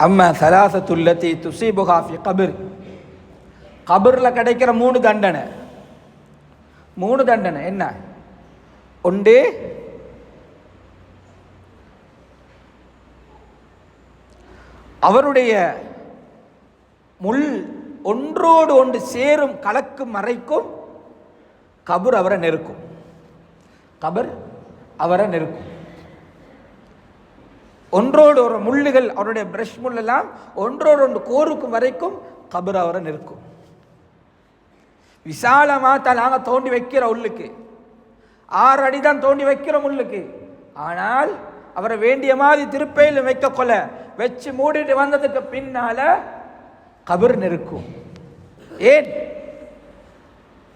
அம்மா சலாசத்துல்லதி துஸீபுஹா ஃபி கபர், கபர்ல கிடைக்கிற 3 தண்டனை. 3 தண்டனை என்ன? ஒன்று அவருடைய முள் ஒன்றோடு ஒன்று சேரும், கலக்கும், மறைக்கும். கபர் அவரை நெருக்கும், கபர் அவரை நெருக்கும். ஒன்றோடு ஒரு முள்ளுகள், அவருடைய பிரஷ் முள்ளெல்லாம் ஒன்றோடு ஒன்று கோருக்கும் வரைக்கும் கபர் அவரை நெருக்கும். விசாலமா தான் நாங்கள் தோண்டி வைக்கிற உள்ளுக்கு 6 அடி தான் தோண்டி வைக்கிற முள்ளுக்கு. ஆனால் அவரை வேண்டிய மாதிரி திருப்பையில் வைக்க கொள்ள வச்சு மூடிட்டு வந்ததுக்கு பின்னால கபர் நெருக்கும். ஏன்?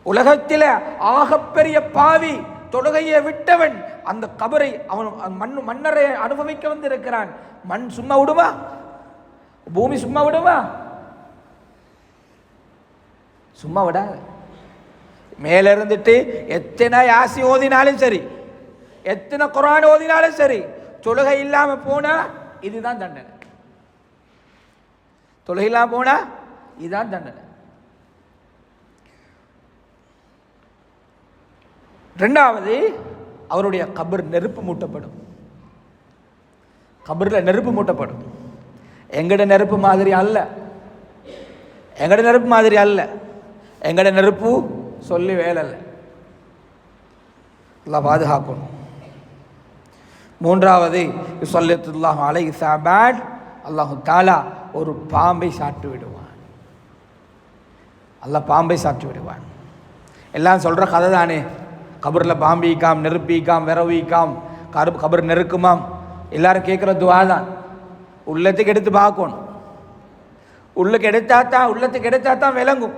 உலகத்தில ஆகப்பெரிய பாவி, தொழுகையை விட்டவன், அந்த கபரை அவன் மன்னரை அனுபவிக்க வந்து இருக்கிறான். மண் சும்மா விடுமா? பூமி சும்மா விடுமா? சும்மா விடாது. மேல இருந்துட்டு எத்தனை யாசி ஓதினாலும் சரி, எத்தனை குர்ஆன் ஓதினாலும் சரி, தொழுகை இல்லாம போனா இதுதான் தண்டனை. தொழுகை இல்லாம போனா இதுதான் தண்டனை. ரெண்டாவது அவருடைய கபர் நெருப்பு மூட்டப்படும். கபர்ல நெருப்பு மூட்டப்படும். எங்கட நெருப்பு மாதிரி அல்ல, எங்கட நெருப்பு மாதிரி அல்ல. எங்கட நெருப்பு சொல்லி வேலை இல்லை. அல்லாஹ் பாதுகாக்கணும். மூன்றாவது யுஸல்லித்துல்லாஹு அலைஹி ஸஅபான், அல்லாஹு தஆலா ஒரு பாம்பை சாட்டு விடுவான். அல்லாஹ் பாம்பை சாட்டு விடுவான். எல்லாம் சொல்ற கதை தானே. கபரில் பாம்பிக்காம், நெருப்பிக்காம், விரவிக்காம், கபர் நெருக்குமாம். எல்லாரும் கேட்குற துவா தான். உள்ளத்துக்கு எடுத்து பார்க்கணும். உள்ளத்துக்கு எடுத்தா தான் விளங்கும்.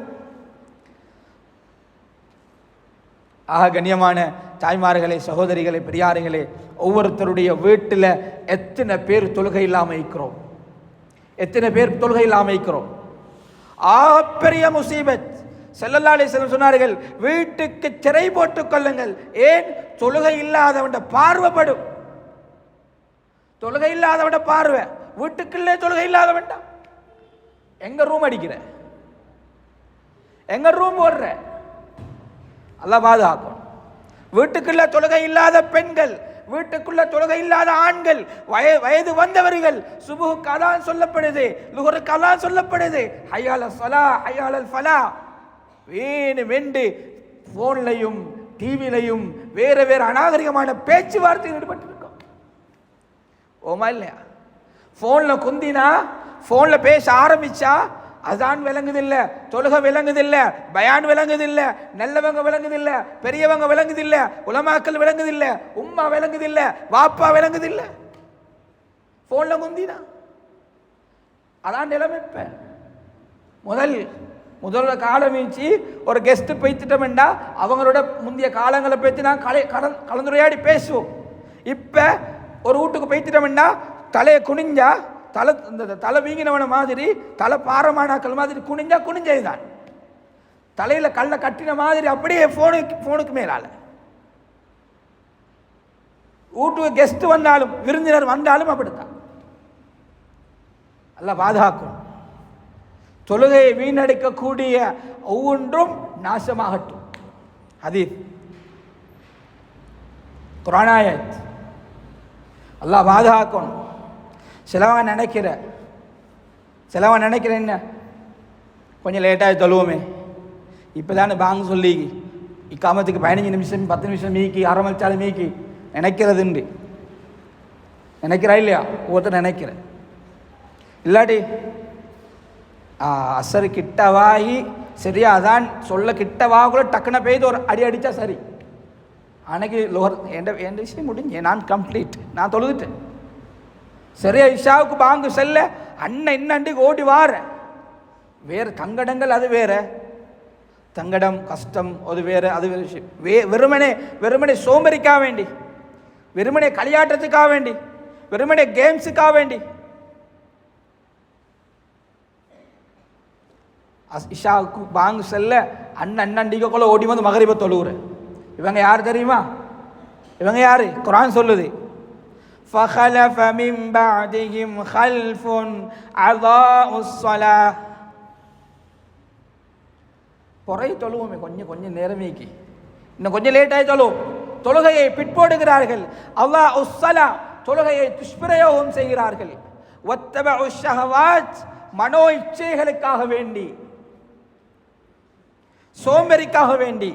ஆக கண்ணியமான தாய்மார்களே, சகோதரிகளே, பெரியார்களே, ஒவ்வொருத்தருடைய வீட்டில் எத்தனை பேர் தொழுகை இல்லாமல் இருக்கிறோம்? எத்தனை பேர் தொழுகை இல்லாமல் இருக்கிறோம்? ஆகப்பெரிய முசீபத். ஸல்லல்லாஹு அலைஹி வஸல்லம் சொன்னார்கள், வீட்டுக்கு திரை போட்டுக் கொள்ளுங்கள். ஏன்? தொழுகை இல்லாதவன் பார்வைப்படும். தொழுகை இல்லாதவன் பார்வை. வீட்டுக்குள்ளே தொழுகை இல்லாதவன் எங்க ரூம் அடிக்கிற, எங்க ரூம் போடுற? அல்லாஹ் பாதுகாக்கும். வீட்டுக்குள்ள தொழுகை இல்லாத பெண்கள், வீட்டுக்குள்ள தொழுகை இல்லாத ஆண்கள், வயது வந்தவர்கள், சுபுஹுக்கு அதான் சொல்லப்படுது, லுஹருக்கு அதான் சொல்லப்படுது, ஹய்யால ஸலா ஹய்யாலல் ஃபலா. வேண்டு போன்லையும் டிவிலையும் வேற வேற அநாகரிகமான பேச்சுவார்த்தையில் ஈடுபட்டிருக்கோம். ஓமா இல்லையா? ஃபோனில் குந்தினா, ஃபோனில் பேச ஆரம்பிச்சா அதான் விளங்குதில்லை, தொழுகை விளங்குதில்லை, பயான் விளங்குதில்லை, நல்லவங்க விளங்குதில்லை, பெரியவங்க விளங்குதில்லை, உலமாக்கள் விளங்குதில்லை, உம்மா விளங்குதில்லை, வாப்பா விளங்குதில்லை. ஃபோனில் குந்தினா அதான் நிலைமை. முதல்ல காலம் வீழ்ச்சி ஒரு கெஸ்ட்டு போய்த்திட்டோம்டா அவங்களோட முந்தைய காலங்களை பற்றி நான் கலந்துரையாடி பேசுவோம். இப்போ ஒரு வீட்டுக்கு போய்த்திட்டோம்டா தலையை குனிஞ்சா தலை வீங்கினவன மாதிரி, தலை பாரமானாக்கள் மாதிரி குனிஞ்சதுதான், தலையில் கல்லை கட்டின மாதிரி அப்படியே ஃபோனுக்கு மேலால. வீட்டுக்கு கெஸ்ட் வந்தாலும் விருந்தினர் வந்தாலும் அப்படித்தான். அல்ல பாதுகாக்கும். தொழுகையை வீணடிக்கக்கூடிய ஒவ்வொன்றும் நாசமாகட்டும். ஹதீஸ், குர்ஆனாயத். அல்லாஹ் பாதுகாக்கணும். சிலவங்க நினைக்கிற என்ன, கொஞ்சம் லேட்டாக தொழுவோமே, இப்போ தானே பாங்க சொல்லி இக்காமத்துக்கு 15 நிமிஷம் 10 நிமிஷம் மீக்கி ஆரம்பிச்சாலும் மீக்கி நினைக்கிறதுண்டு. நினைக்கிறா இல்லையா? ஒருத்தர் நினைக்கிறேன். இல்லாட்டி அசரு கிட்டவாகி சரியா அதான் சொல்ல கிட்டவாகுள்ள டக்குன பெய்து ஒரு அடி அடித்தா சரி. அன்னைக்கு லோகர் என் விஷயம் முடிஞ்சு, நான் கம்ப்ளீட், நான் தொழுதுட்டேன். சரியா இஷாவுக்கு பாங்கு செல்ல அண்ணன் இன்னண்டிக்கு ஓடி வார. வேறு தங்கடங்கள் அது வேற, தங்கடம் கஷ்டம் அது வேறு, அது வேறு விஷயம். வெறுமனே சோம்பரிக்காக வேண்டி, வெறுமனே களியாட்டத்துக்காக வேண்டி, வெறுமனே கேம்ஸுக்காக வேண்டி இஷாவுக்கு பாங்கு செல்ல அண்ணண்டிக்குள்ள ஓடி வந்து மகரிப தொழுவுற. இவங்க யார் தெரியுமா? இவங்க யாரு? குர்ஆன் சொல்லுது, فَخَلَفَ مِن بَعْدِهِمْ خَلْفٌ أَضَاعُوا الصَّلَاةَ. பொறை தொழுவோமே கொஞ்சம் நேரமேக்கி, இன்னும் கொஞ்சம் லேட்டாகி தொழுகையை பிற்போடுகிறார்கள். அல்லாஹ் உஸ்ஸலா, தொழுகையை துஷ்பிரயோகம் செய்கிறார்கள். வத்தபஉ ஷஹவாத், மனோ இச்சைகளுக்காக வேண்டி, சோம்பேறிக்காக வேண்டி,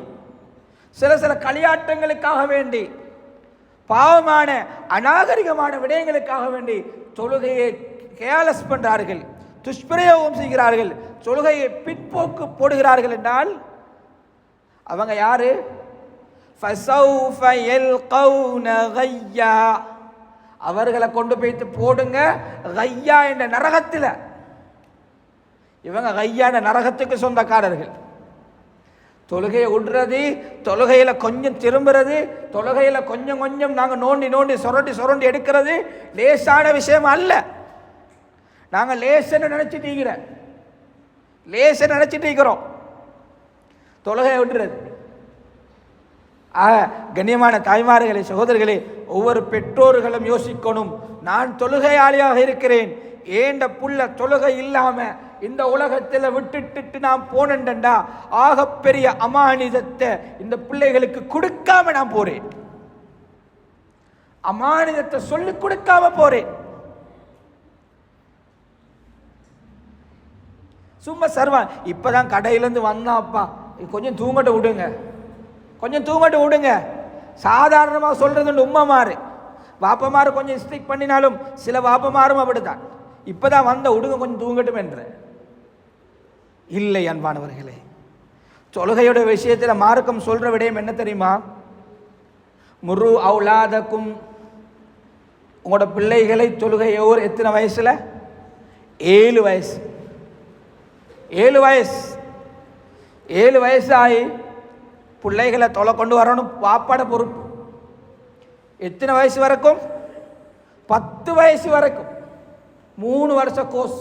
சில களியாட்டங்களுக்காக வேண்டி, பாவமான அநாகரிகமான விடயங்களுக்காக வேண்டி தொழுகையை கேலஸ் பண்றார்கள், துஷ்பிரயோகம் செய்கிறார்கள், தொழுகையை பிற்போக்கு போடுகிறார்கள் என்றால் அவங்க யாரு? ஃபஸௌஃப யல்கௌன கய்யா, அவர்களை கொண்டு போய்த்து போடுங்க கய்யா என்ற நரகத்தில். இவங்க கையான நரகத்துக்கு சொந்தக்காரர்கள். தொழுகையை விடுறது, தொழுகையில் கொஞ்சம் திரும்புறது, தொழுகையில் கொஞ்சம் நாங்கள் நோண்டி சொரண்டி எடுக்கிறது லேசான விஷயம் அல்ல. நாங்கள் லேசன்னு நினைச்சிட்டு இருக்கிறோம் தொழுகையை விடுறது. கண்ணியமான தாய்மார்களே, சகோதரர்களே, ஒவ்வொரு பெற்றோர்களும் யோசிக்கணும். நான் தொழுகையாளியாக இருக்கிறேன், ஏண்ட புள்ள தொழுகை இல்லாம இந்த உலகத்தில் விட்டுட்டு நான் போனேன்டா ஆகப்பெரிய அமானிதத்தை இந்த பிள்ளைகளுக்கு கொடுக்காம நான் போறேன், அமானிதத்தை சொல்லி கொடுக்காம போறேன். சும்மா சர்வான் இப்பதான் கடையிலேருந்து வந்தாப்பா கொஞ்சம் தூங்கட்டு விடுங்க, சாதாரணமாக சொல்றது உம்மமாறு வாப்பமாறு கொஞ்சம் ஸ்ட்ரிக் பண்ணினாலும் சில வாப்பமாரும் அப்படித்தான், இப்பதான் வந்த விடுங்க கொஞ்சம் தூங்கட்டும் என்ற. இல்லை அன்பானவர்களே, தொழுகையோட விஷயத்தில் மார்க்கம் சொல்ற விடயம் என்ன தெரியுமா? முரு அவுலாதக்கும், உங்களோட பிள்ளைகளை தொழுகையோர் எத்தனை வயசுல? 7 வயசு. 7 வயசு ஆகி பிள்ளைகளை தொலை கொண்டு வரணும், பாப்பாட பொறுப்பு. எத்தனை வயசு வரைக்கும்? 10 வயசு வரைக்கும். 3 வருஷ கோர்ஸ்.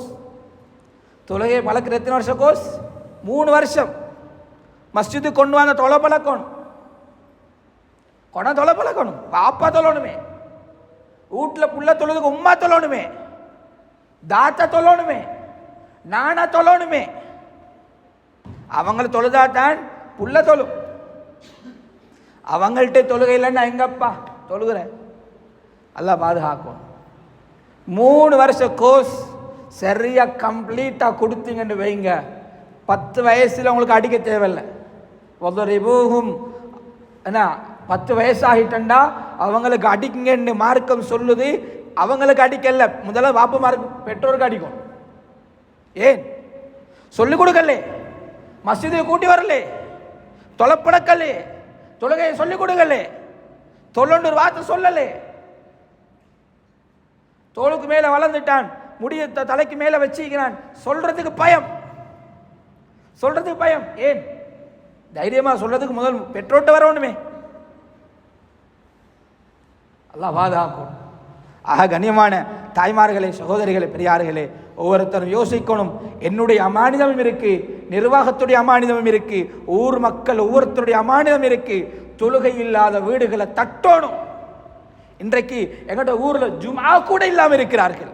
தொழுகை பழக்கிற எத்தனை வருஷ கோர்ஸ்? 3 வருஷம். மஸ்ஜிது கொண்டு வந்த தொலை பழக்கணும், தொலை பழக்கணும். பாப்பா தொழணுமே, வீட்டில் புள்ள தொழுதுக்கு உம்மா தொழணுமே, தாத்தா தொழணுமே, நானா தொழணுமே. அவங்களை தொழுதாதான் புள்ள தொழும். அவங்கள்ட்ட தொழுகை இல்லைன்னா எங்கப்பா தொழுகிறேன். அல்லாஹ் பாதுகாக்கும். 3 வருஷ கோர்ஸ் சரியா கம்ப்ளீட்டா கொடுத்தீங்கன்னு வைங்க, 10 வயசுல உங்களுக்கு அடிக்க தேவையில்லை. என்ன 10 வயசாகிட்டா அவங்களுக்கு அடிக்குங்கன்னு மார்க்கம் சொல்லுது. அவங்களுக்கு அடிக்கல, முதல்ல வாப்பமாருக்கு பெற்றோருக்கு அடிக்கும். ஏன் சொல்லிக் கொடுக்கலே, மஸ்ஜிதை கூட்டி வரலே, தொலைப்படக்கலே, தொழுகையை சொல்லிக் கொடுக்கலே, தொல்லொன்று வார்த்தை சொல்லலே. தோளுக்கு மேல வளர்ந்துட்டான், முடிய தலைக்கு மேல வச்சுக்கிறான், சொல்றதுக்கு பயம், சொல்றதுக்கு பயம். ஏன் தைரியமா சொல்றதுக்கு முதல் பெற்றோட்ட வரணுமே. அல்லாஹ் பாதுகாக்கும். ஆக கண்ணியமான தாய்மார்களே, சகோதரிகளே, பெரியார்களே, ஒவ்வொருத்தரும் யோசிக்கணும். என்னுடைய அமானிதமும் இருக்கு, நிர்வாகத்துடைய அமானிதமும் இருக்கு, ஊர் மக்கள் ஒவ்வொருத்தருடைய அமானிதம் இருக்கு. தொழுகை இல்லாத வீடுகளை தட்டணும். இன்றைக்கு எங்கட ஊர்ல ஜும்ஆ கூட இல்லாம இருக்கிறார்கள்,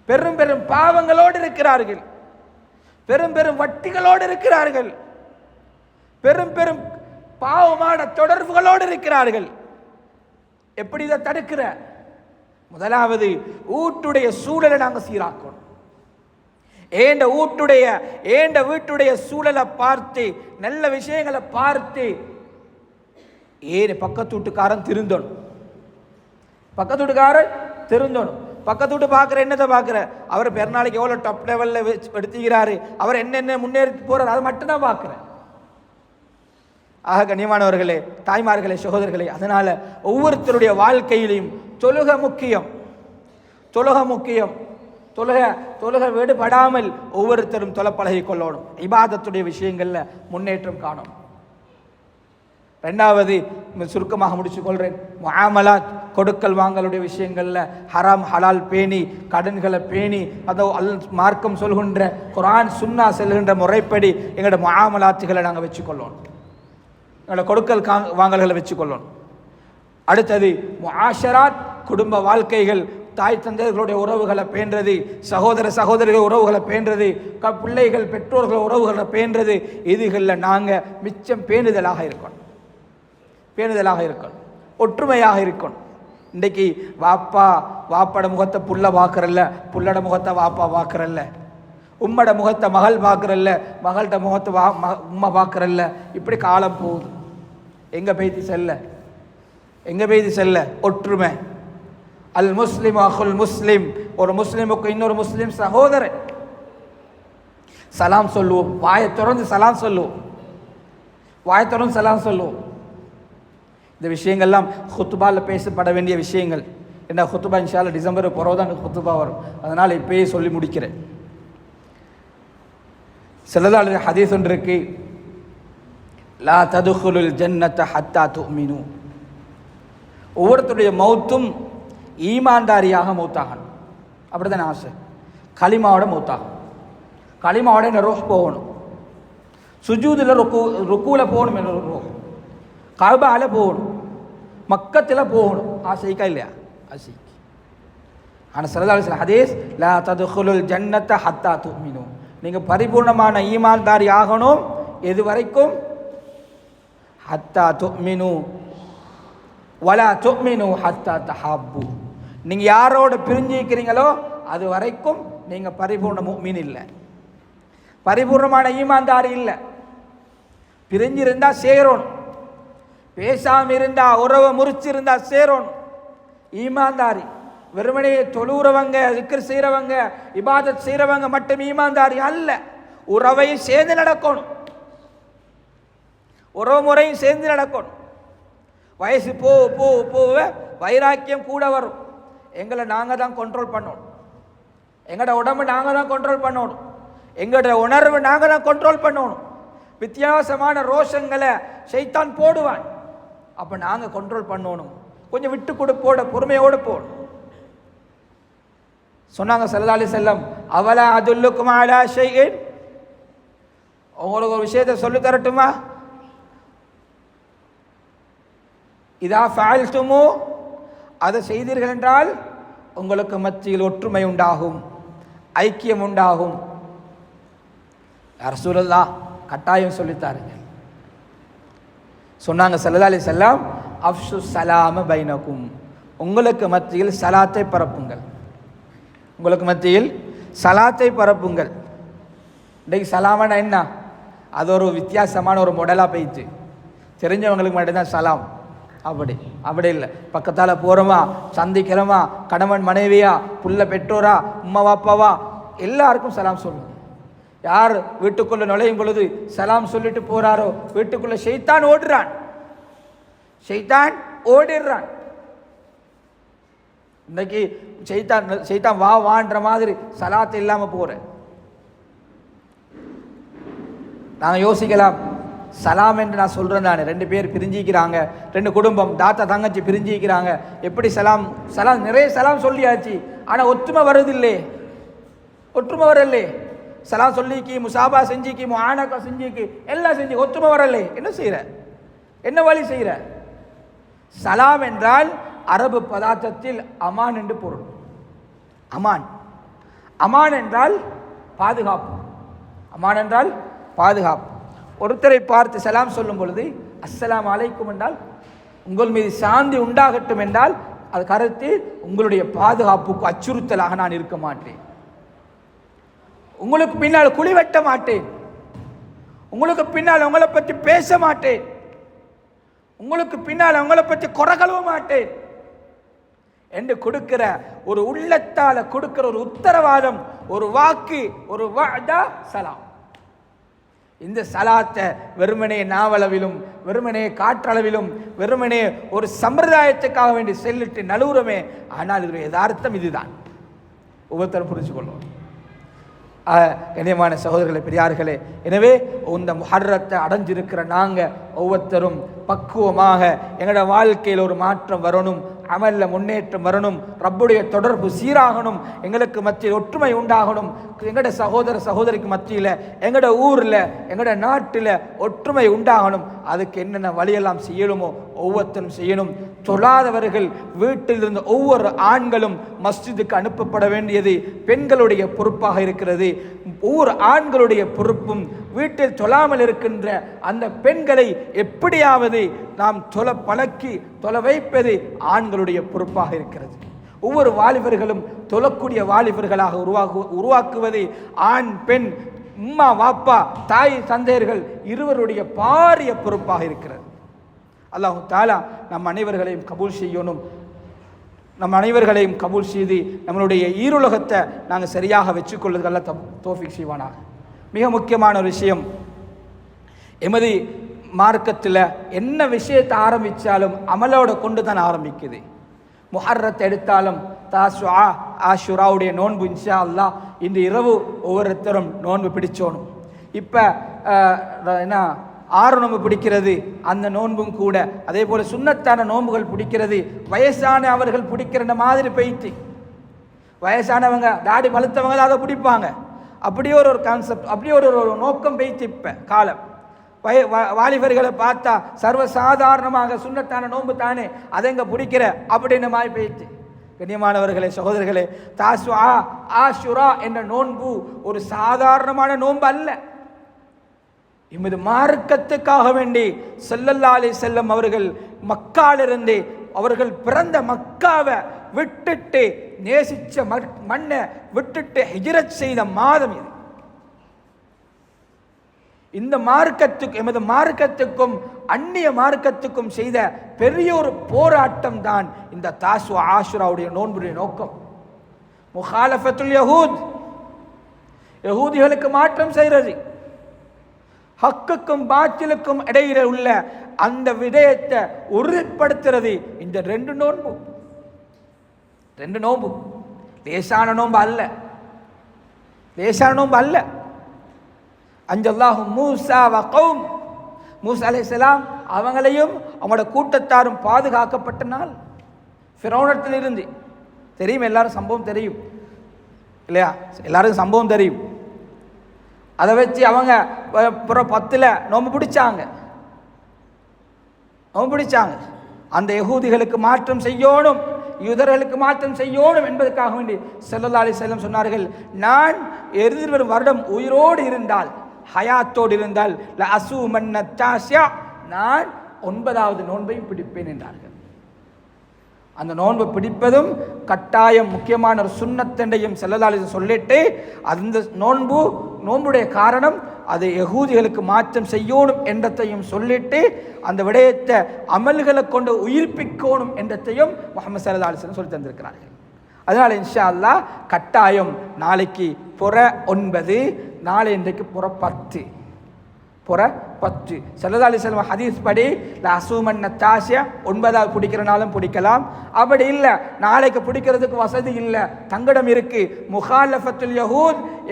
பெரும் பெரும் பாவங்களோடு இருக்கிறார்கள், பெரும் பெரும் வட்டிகளோடு இருக்கிறார்கள், பெரும் பெரும் பாவமான தொடர்புகளோடு இருக்கிறார்கள். எப்படி இதை தடுக்கிற? முதலாவது வீட்டுடைய சூழலை நாங்க சீராக்கணும். ஏண்ட வீட்டுடைய சூழலை பார்த்து, நல்ல விஷயங்களை பார்த்து, பக்கத்து வீட்டுக்காரன் திருந்தணும், பக்கத்து வீட்டுக்காரன் திருந்தணும். பக்கத்து வீட்டு பார்க்குற என்னத்தை பார்க்குற, அவர் பெருநாளைக்கு எவ்வளோ டாப் லெவலில் எடுத்துக்கிறாரு, அவர் என்னென்ன முன்னேறி போறாரு, அது மட்டும்தான் பார்க்குறேன். ஆக கண்ணியமானவர்களே, தாய்மார்களே, சகோதரர்களே, அதனால ஒவ்வொருத்தருடைய வாழ்க்கையிலையும் தொழுக முக்கியம், தொழுக முக்கியம். தொழுக வேடுபடாமல் ஒவ்வொருத்தரும் தொலை பழகி கொள்ளணும். இபாதத்துடைய விஷயங்கள்ல முன்னேற்றம் காணும். ரெண்டாவது, சுருக்கமாக முடிச்சு கொள்றேன், முஆமலாத், கொடுக்கல் வாங்கலுடைய விஷயங்கள்ல ஹராம் ஹலால் பேணி, கடன்களை பேணி, அதோ மார்க்கம் சொல்கின்ற குர்ஆன் சுன்னா செல்கின்ற முறைப்படி எங்களோட முஆமலாத்துகளை நாங்கள் வச்சுக்கொள்ளணும், எங்களோட கொடுக்கல் வாங்கல்களை வச்சுக்கொள்ளணும். அடுத்தது முஆஷராத், குடும்ப வாழ்க்கைகள், தாய் தந்தையர்களுடைய உறவுகளை பேன்றது, சகோதர சகோதரிகள் உறவுகளை பேன்றது, பிள்ளைகள் பெற்றோர்கள் உறவுகளை பேன்றது, இதுகளில் நாங்கள் மிச்சம் பேணுதலாக இருக்கணும், பேணுதலாக இருக்கணும், ஒற்றுமையாக இருக்கணும். இன்றைக்கு வாப்பட முகத்தை புள்ள பார்க்கறல்ல, புள்ளட முகத்தை வாப்பா பார்க்கறல்ல, உம்மட முகத்தை மகள் பார்க்கறல்ல, மகள்கிட்ட முகத்தை உம்மா பார்க்கறல்ல. இப்படி காலம் போகுது. எங்க பேசி செல்ல, எங்க பேசி செல்ல? ஒற்றுமை. அல் முஸ்லிம் அஹுல் முஸ்லிம், ஒரு முஸ்லிமுக்கு இன்னொரு முஸ்லிம் சகோதரன். சலாம் சொல்லுவோம், வாயை திறந்து சலாம் சொல்லுவோம், வாயை திறந்து சலாம் சொல்லுவோம். இந்த விஷயங்கள்லாம் ஹுத்துபாவில் பேசப்பட வேண்டிய விஷயங்கள். என்ன ஹுத்துபா இன்ஷா அல்லாஹ் டிசம்பர் பிறகுதான் ஹுத்துபா வரும், அதனால் இப்பயே சொல்லி முடிக்கிறேன். ஸல்லல்லாஹு ஹதீஸ் ஒன்று இருக்கு, லா ததுகுலுல் ஜன்னத ஹத்தா துமினு. ஒவ்வொருத்தருடைய மௌத்தும் ஈமான்தாரியாக மௌத்தாகணும், அப்படிதான் ஆசை. களிமாவோட மௌத்தாகணும், களிமாவோட என்ன ரூஹ் போகணும், சுஜூதில் ருக்கூல போகணும், என்ன ரூஹ் கஅபால போகணும், மக்கத்தில் போகணும். ஆசைக்கா இல்லையா? ஆசைக்கு. ஆனால் ஸல்லல்லாஹு அலைஹி வஸல்லம் ஹதீஸ், லா ததுகுலுல் ஜன்னத ஹத்தா துமினு. நீங்கள் பரிபூர்ணமான ஈமான்தாரி ஆகணும். எது வரைக்கும்? ஹத்தா துமினு வலா துமினு ஹத்தா தஹாப்பு. நீங்கள் யாரோட பிரிஞ்சிருக்கிறீங்களோ அது வரைக்கும் நீங்கள் பரிபூர்ண முஃமின் இல்லை, பரிபூர்ணமான ஈமான்தாரி இல்லை. பிரிஞ்சிருந்தா சேரணும், பேசாம இருந்தா, உறவை முறிச்சிருந்தா சேரணும். ஈமான்தாரி வெறுமனே தொழுறவங்க, திக்ர் செய்யறவங்க, இபாதத் செய்யறவங்க மட்டும் ஈமான்தாரி அல்ல. உறவையும் சேர்ந்து நடக்கணும், உறவு முறையும் சேர்ந்து நடக்கணும். வயசு போக வைராக்கியம் கூட வரும். எங்களை நாங்கள் தான் கண்ட்ரோல் பண்ணணும், எங்களோட உடம்பு நாங்கள் தான் கண்ட்ரோல் பண்ணணும், எங்களோட உணர்வு நாங்கள் தான் கண்ட்ரோல் பண்ணணும். வித்தியாசமான ரோஷங்களை ஷைத்தான் போடுவான், அப்போ நாங்கள் கண்ட்ரோல் பண்ணணும். கொஞ்சம் விட்டு கொடுப்போட பொறுமையோடு போகணும். சொன்னாங்க ஸல்லல்லாஹு அலைஹி வஸல்லம், அவலா அதுல்லுக்கும் அலா ஷைஇன், உங்களுக்கு ஒரு விஷயத்தை சொல்லி தரட்டுமா? இதா ஃபஅல்துமு, அதை செய்தீர்கள் என்றால் உங்களுக்கு மத்தியில் ஒற்றுமை உண்டாகும், ஐக்கியம் உண்டாகும். யா ரசூலல்லாஹ், கட்டாயம் சொல்லித்தாருங்க. சொன்னாங்க ஸல்லல்லாஹு அலைஹி வஸல்லம், அஃஷு ஸலாம பைனகும், உங்களுக்கு மத்தியில் சலாத்தை பரப்புங்கள், உங்களுக்கு மத்தியில் சலாத்தை பரப்புங்கள். இன்றைக்கு சலாமனா என்ன? அது ஒரு வித்தியாசமான ஒரு மொடலாக போயிடுச்சு. தெரிஞ்சவங்களுக்கு மட்டும்தான் சலாம், அப்படி அப்படி இல்லை. பக்கத்தால் போகிறோமா, சந்திக்கிறோமா, கணவன் மனைவியா, புள்ள பெற்றோரா, உம்மா வாப்பாவா, எல்லாருக்கும் சலாம் சொல்லணும். யார் வீட்டுக்குள்ளே நுழையும் பொழுது சலாம் சொல்லிட்டு போகிறாரோ வீட்டுக்குள்ளே ஷைத்தான் ஓடுறான், ஷைத்தான் ஓடிடுறான். இன்னைக்கு ஷைத்தான் வா வான்ற மாதிரி சலாத்து இல்லாமல் போகிறேன். நாங்கள் யோசிக்கலாம், சலாம் என்று நான் சொல்கிறேன், நான் 2 பேர் பிரிஞ்சிக்கிறாங்க, 2 குடும்பம் தாத்தா தங்கச்சி பிரிஞ்சிக்கிறாங்க, எப்படி சலாம் சலாம் நிறைய சலாம் சொல்லியாச்சு, ஆனால் ஒற்றுமை வருதில்லே, ஒற்றுமை வரலே. சலாம் சொல்லிக்கு, முசாபா செஞ்சிக்கு, முஆனகா செஞ்சிக்கு, எல்லாம் செஞ்சு ஒற்றுமை வரலே. என்ன செய்கிற, என்ன வழி செய்கிற? சலாம் என்றால் அரபு பதார்த்தத்தில் அமான் என்று பொருள். அமான், அமான் என்றால் பாதுகாப்பு, அமான் என்றால் பாதுகாப்பு. ஒருத்தரை பார்த்து சலாம் சொல்லும் பொழுது அஸ்ஸலாமு அலைக்கும் என்றால் உங்கள் மீது சாந்தி உண்டாகட்டும் என்றால் அது கருத்து உங்களுடைய பாதுகாப்புக்கு அச்சுறுத்தலாக நான் இருக்க மாட்டேன், உங்களுக்கு பின்னால் குழி வெட்ட மாட்டேன், உங்களுக்கு பின்னால் உங்களை பற்றி பேச மாட்டேன், உங்களுக்கு பின்னால் உங்களை பற்றி குறை கழுவ மாட்டேன் என்று கொடுக்கிற ஒரு உள்ளத்தால கொடுக்கிற ஒரு உத்தரவாதம், ஒரு வாக்கு, ஒரு வஅதா சலாம். இந்த சலாத்தை வெறுமனே நாவளவிலும், வெறுமனே காற்றளவிலும், வெறுமனே ஒரு சம்பிரதாயத்துக்காக வேண்டி செல்லிட்டு நழுவுறமே. ஆனால் இது யதார்த்தம் இதுதான். ஒவ்வொருத்தரும் புரிஞ்சு கொள்ளும். கண்ணியமான சகோதரர்களே, பெரியார்களே, எனவே இந்த முஹர்ரத்தை அடைஞ்சிருக்கிற நாங்கள் ஒவ்வொருத்தரும் பக்குவமாக எங்களோட வாழ்க்கையில் ஒரு மாற்றம் வரணும், அமல்ல முன்னேற்றம் வரணும், ரப்புடைய தொடர்பு சீராகணும், எங்களுக்கு மத்தியில் ஒற்றுமை உண்டாகணும், எங்களோட சகோதர சகோதரிக்கு மத்தியில், எங்களோட ஊரில், எங்களோட நாட்டில் ஒற்றுமை உண்டாகணும். அதுக்கு என்னென்ன வழியெல்லாம் செய்யணுமோ ஒவ்வொருத்தரும் செய்யணும். தொழாதவர்கள் வீட்டில் இருந்த ஒவ்வொரு ஆண்களும் மஸ்ஜிதுக்கு அனுப்பப்பட வேண்டியது பெண்களுடைய பொறுப்பாக இருக்கிறது. ஒவ்வொரு ஆண்களுடைய பொறுப்பும் வீட்டில் தொழாமல் இருக்கின்ற அந்த பெண்களை எப்படியாவது நாம் பழக்கி தொலை வைப்பது ஆண்களுடைய பொறுப்பாக இருக்கிறது. ஒவ்வொரு வாலிபர்களும் தொழக்கூடிய வாலிபர்களாக உருவாக்குவது ஆண் பெண், உம்மா வாப்பா, தாய் தந்தையர்கள் இருவருடைய பாரிய பொறுப்பாக இருக்கிறது. அல்லாஹ் தஆலா நம் அனைவர்களையும் கபூல் செய்யணும், நம் அனைவர்களையும் கபூல் செய்து நம்மளுடைய ஈருலகத்தை நாங்கள் சரியாக வச்சுக்கொள்ளுது அல்ல தௌஃபீக் செய்வானாக. மிக முக்கியமான ஒரு விஷயம், எமது மார்க்கத்தில் என்ன விஷயத்தை ஆரம்பித்தாலும் அமலோட கொண்டு தான் ஆரம்பிக்குது. முஹர்ரத்தை எடுத்தாலும் தாசுஆ, ஆஷுராவுடைய நோன்பு இன்ஷா அல்லாஹ் இன்று இரவு ஒவ்வொருத்தரும் நோன்பு பிடிச்சோணும். இப்போ என்ன 6 நோன்பு பிடிக்கிறது, அந்த நோன்பும் கூட அதே போல் சுன்னத்தான நோன்புகள் பிடிக்கிறது. வயசான அவர்கள் பிடிக்கிற மாதிரி போயிட்டு, வயசானவங்க தாடி பழுத்தவங்க அதை பிடிப்பாங்க. அப்படியே ஒரு கான்செப்ட், அப்படியே ஒரு நோக்கம் போயிட்டு இப்போ காலம். வாலிபர்களை பார்த்தா சர்வசாதாரணமாக சுன்னத்தான நோன்பு தானே அதை எங்கே பிடிக்கிற அப்படின்னு மாதிரி போயிட்டு. கண்ணியமானவர்களே, சகோதரர்களே, தாசுஆ, ஆஷுரா என்ற நோன்பு ஒரு சாதாரணமான நோன்பு அல்ல. இம்மது மார்க்கத்துக்காக வேண்டி ஸல்லல்லாஹு அலைஹி வஸல்லம் அவர்கள் மக்காலிருந்து, அவர்கள் பிறந்த மக்காவை விட்டுட்டு, நேசிச்ச மண்ணை விட்டுட்டு ஹிஜ்ரத் செய்த மாதம் இது. இந்த மார்க்கத்துக்கு, எமது மார்க்கத்துக்கும் அந்நிய மார்க்கத்துக்கும் செய்த பெரிய ஒரு போராட்டம் தான் இந்த தாசுஆ, ஆஷுராவுடைய நோன்புடைய நோக்கம். முகாலஃபத்துல் யஹூத், யஹூதிகளுக்கு மாற்றம் செய்கிறது, ஹக்குக்கும் பாத்திலுக்கும் இடையில உள்ள அந்த விடயத்தை உறுதிப்படுத்துறது இந்த 2 நோன்பு. 2 நோன்பு லேசான நோன்பு அல்ல, லேசான நோன்பு அல்ல. அஞ்சல்லாஹு மூசா வ கௌம், மூசா அலைஹிஸ்ஸலாம் அவங்களையும் அவங்களோட கூட்டத்தாரும் பாதுகாக்கப்பட்ட நாள். ஃபிரௌனிடத்தில் இருந்து தெரியும், எல்லாரும் சம்பவம் தெரியும் இல்லையா, எல்லாருக்கும் சம்பவம் தெரியும். அதை வச்சு அவங்க 10 நோம்பு பிடிச்சாங்க, நோம்பு பிடிச்சாங்க. அந்த யகூதிகளுக்கு மாற்றம் செய்யணும், யூதர்களுக்கு மாற்றம் செய்யணும் என்பதற்காக வேண்டி ஸல்லல்லாஹு அலைஹி வஸல்லம் சொன்னார்கள், நான் எதிர்வரும் வருடம் உயிரோடு இருந்தால், ஹயாத்தோடு இருந்தால், ல அஸூமன்ன தாஸியா, நான் 9வது நோன்பையும் பிடிப்பேன் என்றார்கள். அந்த நோன்பு பிடிப்பதும் கட்டாயம் முக்கியமான ஒரு சுன்னத்தண்டையும் ஸல்லல்லாஹு அலைஹி வஸல்லம் சொல்லிட்டு, அந்த நோன்புடைய காரணம் அது யகூதிகளுக்கு மாற்றம் செய்யணும் என்றதையும் சொல்லிட்டு அந்த விடயத்தை அமல்களை கொண்டு உயிர்ப்பிக்கணும் என்றதையும் முஹம்மது ஸல்லல்லாஹு அலைஹி வஸல்லம் சொல்லி தந்திருக்கிறார்கள். அதனால் இன்ஷா அல்லாஹ் கட்டாயம் நாளைக்கு புற 9, நாளை இன்றைக்கு புற 10 ஸல்லல்லாஹு அலைஹி வஸல்லம் ஹதீஸ் படி லஅசூமன் நத்தாஷியா 9வது பிடிக்கிறனாலும் பிடிக்கலாம். அப்படி இல்லை நாளைக்கு பிடிக்கிறதுக்கு வசதி இல்லை, தங்கடம் இருக்கு, முகாலஃபத்துல்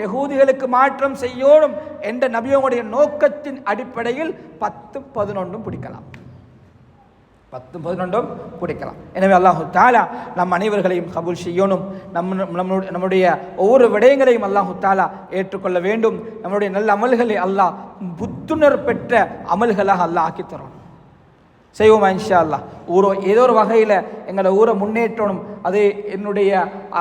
யகூதிகளுக்கு மாற்றம் செய்யணும் என்ற நபியோடைய நோக்கத்தின் அடிப்படையில் 10, 11 பிடிக்கலாம். 10, 11 பிடிக்கலாம். எனவே அல்லாஹு தஆலா நம் அனைவர்களையும் கபூல் செய்யணும். நம்முடைய ஒவ்வொரு விடயங்களையும் அல்லாஹு தஆலா ஏற்றுக்கொள்ள வேண்டும். நம்முடைய நல்ல அமல்களை அல்லாஹ் புத்துணர் பெற்ற அமல்களாக அல்லாஹ் ஆக்கி தரணும். செய்வோமா இன்ஷா அல்லாஹ். ஏதோ ஒரு வகையில் எங்களை ஊரை முன்னேற்றணும், அது என்னுடைய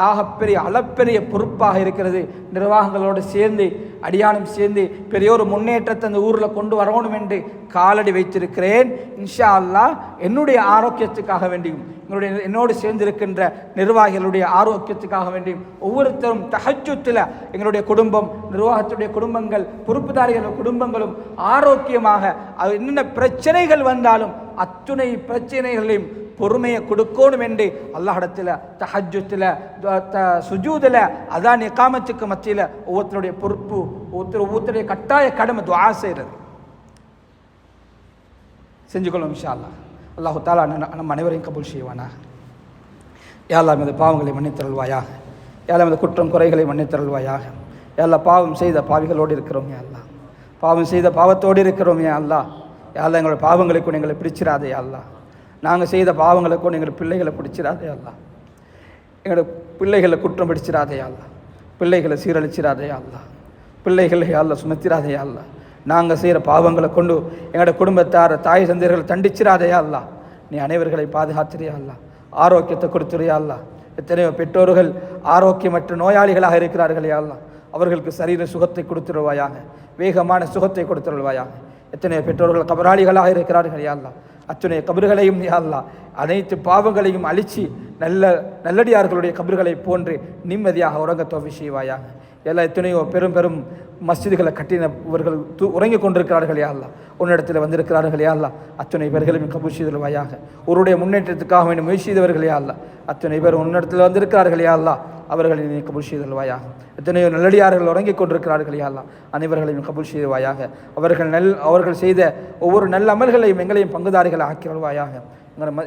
ஆகப்பெரிய அளப்பெரிய பொறுப்பாக இருக்கிறது. நிர்வாகங்களோடு சேர்ந்து அடியானும் சேர்ந்து பெரிய ஒரு முன்னேற்றத்தை அந்த ஊரில் கொண்டு வரணும் என்று காலடி வைத்திருக்கிறேன். இன்ஷா அல்லாஹ் என்னுடைய ஆரோக்கியத்துக்காக வேண்டியும் என்னோடு சேர்ந்திருக்கின்ற நிர்வாகிகளுடைய ஆரோக்கியத்துக்காக வேண்டியும் ஒவ்வொருத்தரும் தஹஜ்ஜுத்தில் எங்களுடைய குடும்பம், நிர்வாகத்துடைய குடும்பங்கள், பொறுப்புதாரிகள் குடும்பங்களும் ஆரோக்கியமாக என்னென்ன பிரச்சனைகள் வந்தாலும் அத்துணை பிரச்சனைகளையும் பொறுமையை கொடுக்கணும் என்று அல்லாஹ்விடத்தில் தஹஜ்ஜுத்தில் சுஜூதில் அதான் இகாமத்துக்கு மத்தியில் ஒவ்வொருத்தருடைய பொறுப்பு, ஒவ்வொருத்தருடைய கட்டாய கடமை துஆ செய்கிறது. செஞ்சுக்கொள்ளும் இன்ஷா அல்லாஹ். அல்லாஹு தஆலா நம் அனைவரையும் கபூல் செய்வானாக. யா அல்லாஹ் இந்த பாவங்களை மன்னித்தருள்வாயாக. யா அல்லாஹ் இந்த குற்றம் குறைகளை மன்னித்தருள்வாயாக. யா அல்லாஹ் பாவம் செய்த பாவிகளோடு இருக்கிறோம் யா அல்லாஹ், பாவம் செய்த பாவத்தோடு இருக்கிறோம் யா அல்லாஹ். யா அல்லாஹ் எங்களோட பாவங்களுக்கும் எங்களை பிடிச்சிடாதே யா அல்லாஹ். நாங்கள் செய்த பாவங்களுக்கும் எங்கள் பிள்ளைகளை பிடிச்சிடாதே யா அல்லாஹ். எங்களோட பிள்ளைகளை குற்றம் பிடிச்சிடாதே யா அல்லாஹ். பிள்ளைகளை சீரழிச்சிடாதே யா அல்லாஹ். பிள்ளைகளை யா அல்லாஹ் சுமத்திராதே யா அல்லாஹ். நாங்கள் செய்கிற பாவங்களை கொண்டு எங்களோட குடும்பத்தார் தாய் தந்தையர்களை தண்டிச்சிடாதையா அல்லா. நீ அனைவர்களை பாதுகாத்துறியா அல்லா, ஆரோக்கியத்தை கொடுத்துறியா அல்லா. எத்தனையோ பெற்றோர்கள் ஆரோக்கியமற்ற நோயாளிகளாக இருக்கிறார்கள் யா அல்லா, அவர்களுக்கு சரீர சுகத்தை கொடுத்துருவாயாக, வேகமான சுகத்தை கொடுத்துருவாயாக. எத்தனையோ பெற்றோர்கள் கபராளிகளாக இருக்கிறார்கள் யா அல்லா, அத்துணை கபர்களையும் யா அல்லா அனைத்து பாவங்களையும் அழிச்சு நல்லடியார்களுடைய கபர்களை போன்று நிம்மதியாக உறங்க தௌஃபீக் செய்வாயாக. எல்லா எத்தனையோ பெரும் பெரும் மஸ்ஜிதுகளை கட்டினவர்கள் உறங்கிக் கொண்டிருக்கிறார்கள் யா அல்லாஹ், உன்னிடத்தில் வந்திருக்கிறார்கள் யா அல்லாஹ், அத்துணை பேர்களையும் கபூல் செய்தல்வாயாக. ஒருடைய முன்னேற்றத்துக்காக வேண்டி முயற்சி செய்தவர்கள் யா அல்லாஹ், அத்துணை பேர் உன்னிடத்தில் வந்திருக்கிறார்கள் யா அல்லாஹ், அவர்களை நீ கபூல் செய்தல்வாயாக. எத்தனையோ நல்லடியார்கள் உறங்கிக் கொண்டிருக்கிறார்கள் யா அல்லாஹ், அனைவர்களையும் கபூல் செய்வாயாக. அவர்கள் செய்த ஒவ்வொரு நல்ல அமல்களையும் எங்களையும் பங்குதாரிகளை ஆக்கிடுவாயாக.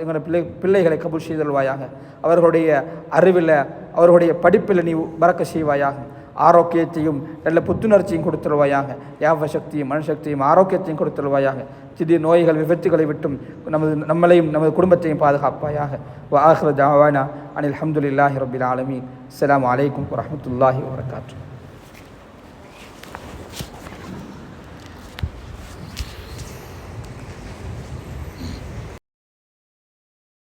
எங்களோட பிள்ளைகளை கபூல் செய்தல்வாயாக. அவர்களுடைய அறிவில் அவர்களுடைய படிப்பில் நீ பறக்க செய்வாயாக. ஆரோக்கியத்தையும் நல்ல புத்துணர்ச்சியும் கொடுத்துருவாயாக. யாவ சக்தியும் மனசக்தியும் ஆரோக்கியத்தையும் கொடுத்துருவாயாக. திடீர் நோய்கள் விபத்துகளை விட்டும் நம்மளையும் நமது குடும்பத்தையும் பாதுகாப்பாயாக. வ ஆகிரு தஅவானா அனில் ஹம்துலில்லாஹி ரப்பில் ஆலமீன். அஸ்ஸலாமு அலைக்கும் வரஹ்மத்துல்லாஹி வபரகாத்துஹு.